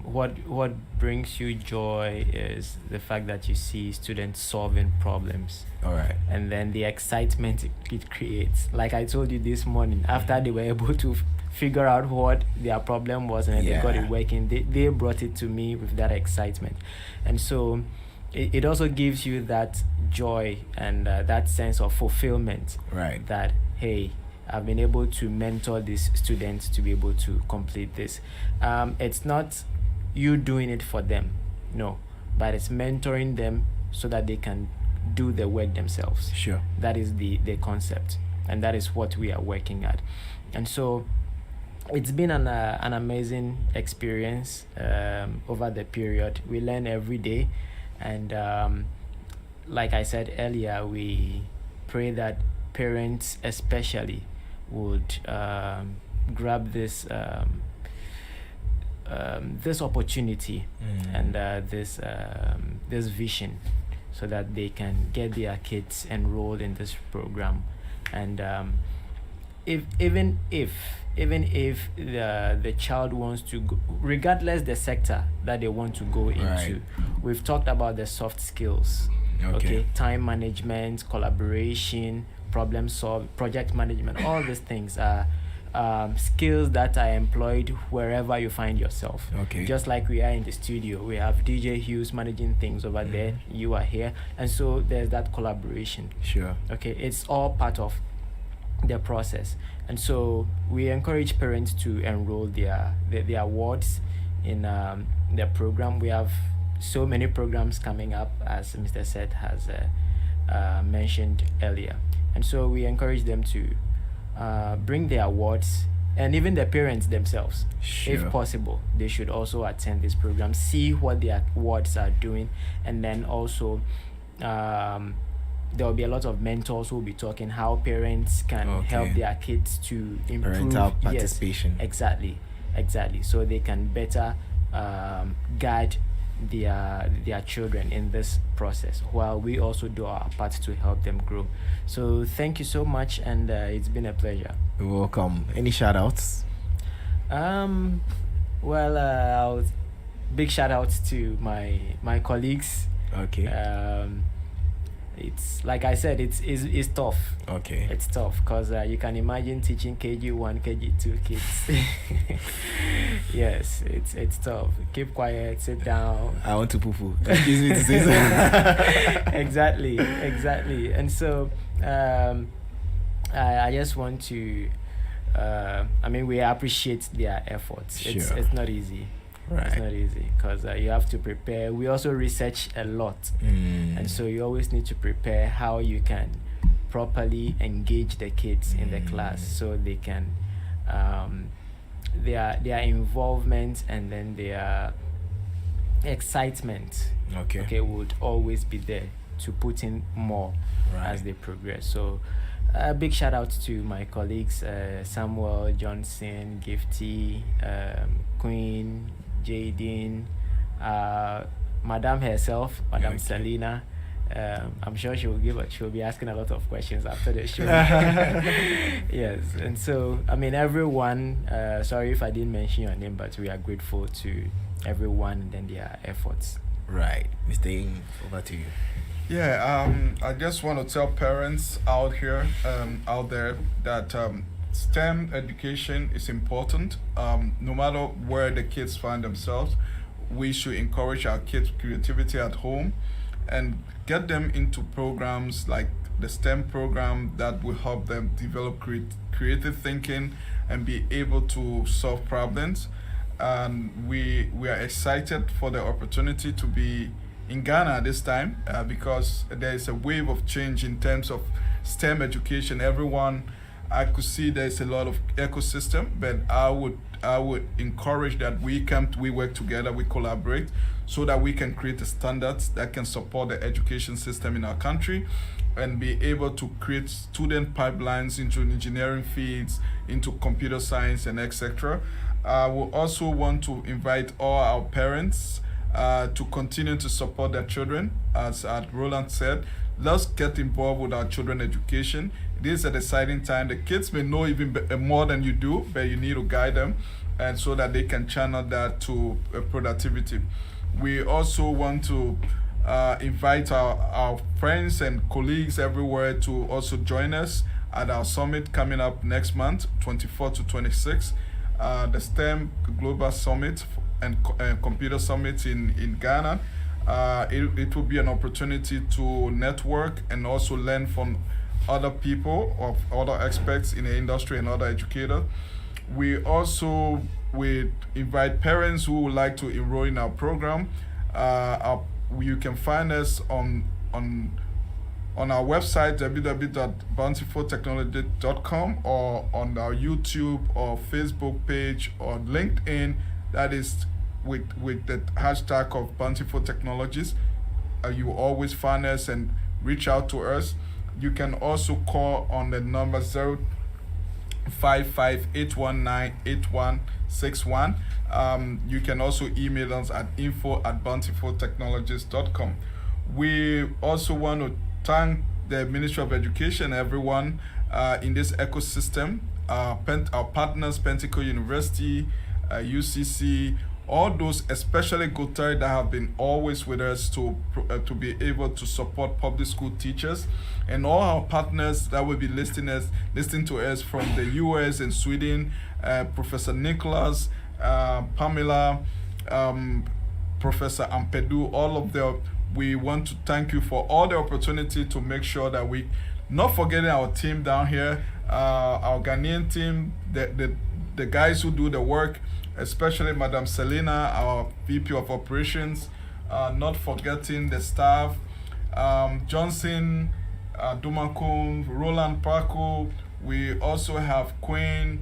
Speaker 10: what brings you joy is the fact that you see students solving problems.
Speaker 1: All right.
Speaker 10: And then the excitement it creates. Like I told you this morning, after they were able to figure out what their problem was and they got it working, they brought it to me with that excitement. And so it also gives you that joy and that sense of fulfillment.
Speaker 1: Right.
Speaker 10: That, hey, I've been able to mentor these students to be able to complete this. It's not you doing it for them, no, but it's mentoring them so that they can do the work themselves.
Speaker 1: Sure.
Speaker 10: That is the concept, and that is what we are working at. And so it's been an amazing experience over the period. We learn every day, and like I said earlier, we pray that parents especially would grab this this opportunity and this vision, so that they can get their kids enrolled in this program. And even if the child wants to go, regardless the sector that they want to go into, we've talked about the soft skills. Okay, time management, collaboration, problem solve, project management, all these things are skills that are employed wherever you find yourself.
Speaker 1: Okay.
Speaker 10: Just like we are in the studio, we have DJ Hughes managing things over there, you are here, and so there's that collaboration.
Speaker 1: Sure.
Speaker 10: Okay, it's all part of the process. And so we encourage parents to enroll their wards in the program. We have so many programs coming up, as Mr. Seth has mentioned earlier. And so we encourage them to bring their wards, and even the parents themselves.
Speaker 1: Sure.
Speaker 10: If possible, they should also attend this program, see what their wards are doing, and then also there will be a lot of mentors who will be talking how parents can help their kids to improve
Speaker 1: parental participation.
Speaker 10: Yes, exactly, so they can better guide their children in this process, while we also do our part to help them grow. So thank you so much, and it's been a pleasure.
Speaker 1: You're welcome. Any shout outs?
Speaker 10: Big shout outs to my colleagues
Speaker 1: Okay.
Speaker 10: It's like I said, it's tough.
Speaker 1: Okay.
Speaker 10: It's tough because you can imagine teaching KG1, KG2 kids. Yes, it's tough. Keep quiet, sit down.
Speaker 1: I want to poo-poo. Excuse me to say so.
Speaker 10: Exactly. And so I just want to, we appreciate their efforts.
Speaker 1: Sure.
Speaker 10: It's not easy.
Speaker 1: Right.
Speaker 10: It's not easy because you have to prepare. We also research a lot, and so you always need to prepare how you can properly engage the kids in the class so they can their involvement and then their excitement would always be there to put in more as they progress. So a big shout out to my colleagues, Samuel, Johnson, Gifty, Queen, Jadine, Madam herself, Madam Selena. I'm sure she'll be asking a lot of questions after the show. Yes, and so everyone. Sorry if I didn't mention your name, but we are grateful to everyone and their efforts.
Speaker 1: Right, Mr. Ing, over to you.
Speaker 8: Yeah, I just want to tell parents out there that STEM education is important. No matter where the kids find themselves, we should encourage our kids' creativity at home and get them into programs like the STEM program that will help them develop creative thinking and be able to solve problems. And we are excited for the opportunity to be in Ghana this time because there is a wave of change in terms of STEM education. I could see there's a lot of ecosystem, but I would encourage that we work together, we collaborate, so that we can create the standards that can support the education system in our country and be able to create student pipelines into engineering fields, into computer science, and etc. I will also want to invite all our parents to continue to support their children. As Roland said, let's get involved with our children's education. It is an exciting time. The kids may know even more than you do, but you need to guide them, and so that they can channel that to productivity. We also want to invite our friends and colleagues everywhere to also join us at our summit coming up next month, 24 to 26, the STEM Global Summit and Computer Summit in Ghana. It will be an opportunity to network and also learn from other people, of other experts in the industry and other educators. We also invite parents who would like to enroll in our program. You can find us on our website, www.bountifultechnology.com, or on our YouTube or Facebook page or LinkedIn. That is with the hashtag of Bountiful Technologies. You always find us and reach out to us. You can also call on the number 055-819-8161. You can also email us at info@bountifultechnologies.com. We also want to thank the Ministry of Education, everyone in this ecosystem, our partners, Pentecost University, UCC, all those, especially Gotari, that have been always with us to be able to support public school teachers, and all our partners that will be listening to us from the US and Sweden, Professor Nicholas, Pamela, Professor Ampedu, all of them. We want to thank you for all the opportunity to make sure that we, not forgetting our team down here, our Ghanaian team, the guys who do the work, especially Madam Selena, our VP of Operations, not forgetting the staff, Johnson, Dumakun, Roland Parko. We also have Queen,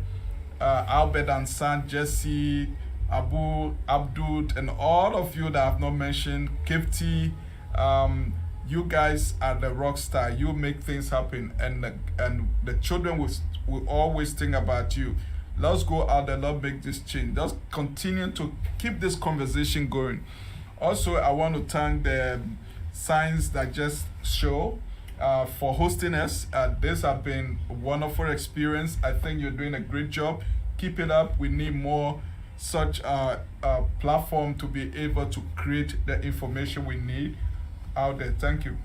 Speaker 8: Albert and San, Jesse, Abu, Abdul, and all of you that I have not mentioned, Kifty. You guys are the rock star. You make things happen, and the children will always think about you. Let's go out there, let's make this change. Let's continue to keep this conversation going. Also, I want to thank the Science Digest show for hosting us. This has been a wonderful experience. I think you're doing a great job. Keep it up. We need more such a platform to be able to create the information we need out there. Thank you.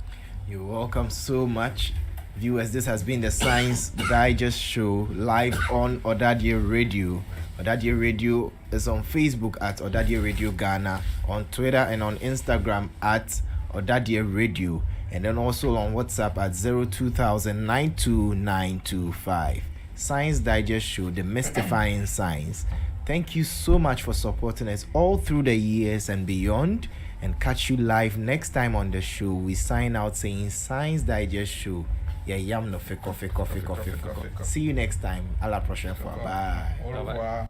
Speaker 1: You're welcome so much. Viewers, this has been the Science Digest Show live on ỌDADEƐ Radio. ỌDADEƐ Radio is on Facebook at ỌDADEƐ Radio Ghana, on Twitter and on Instagram at ỌDADEƐ Radio, and then also on WhatsApp at 02092925. Science Digest Show, demystifying science. Thank you so much for supporting us all through the years and beyond. And catch you live next time on the show. We sign out saying Science Digest Show. Yeah, yam no fe coffee. See you next time. À la prochaine fois. Bye.
Speaker 8: Au revoir.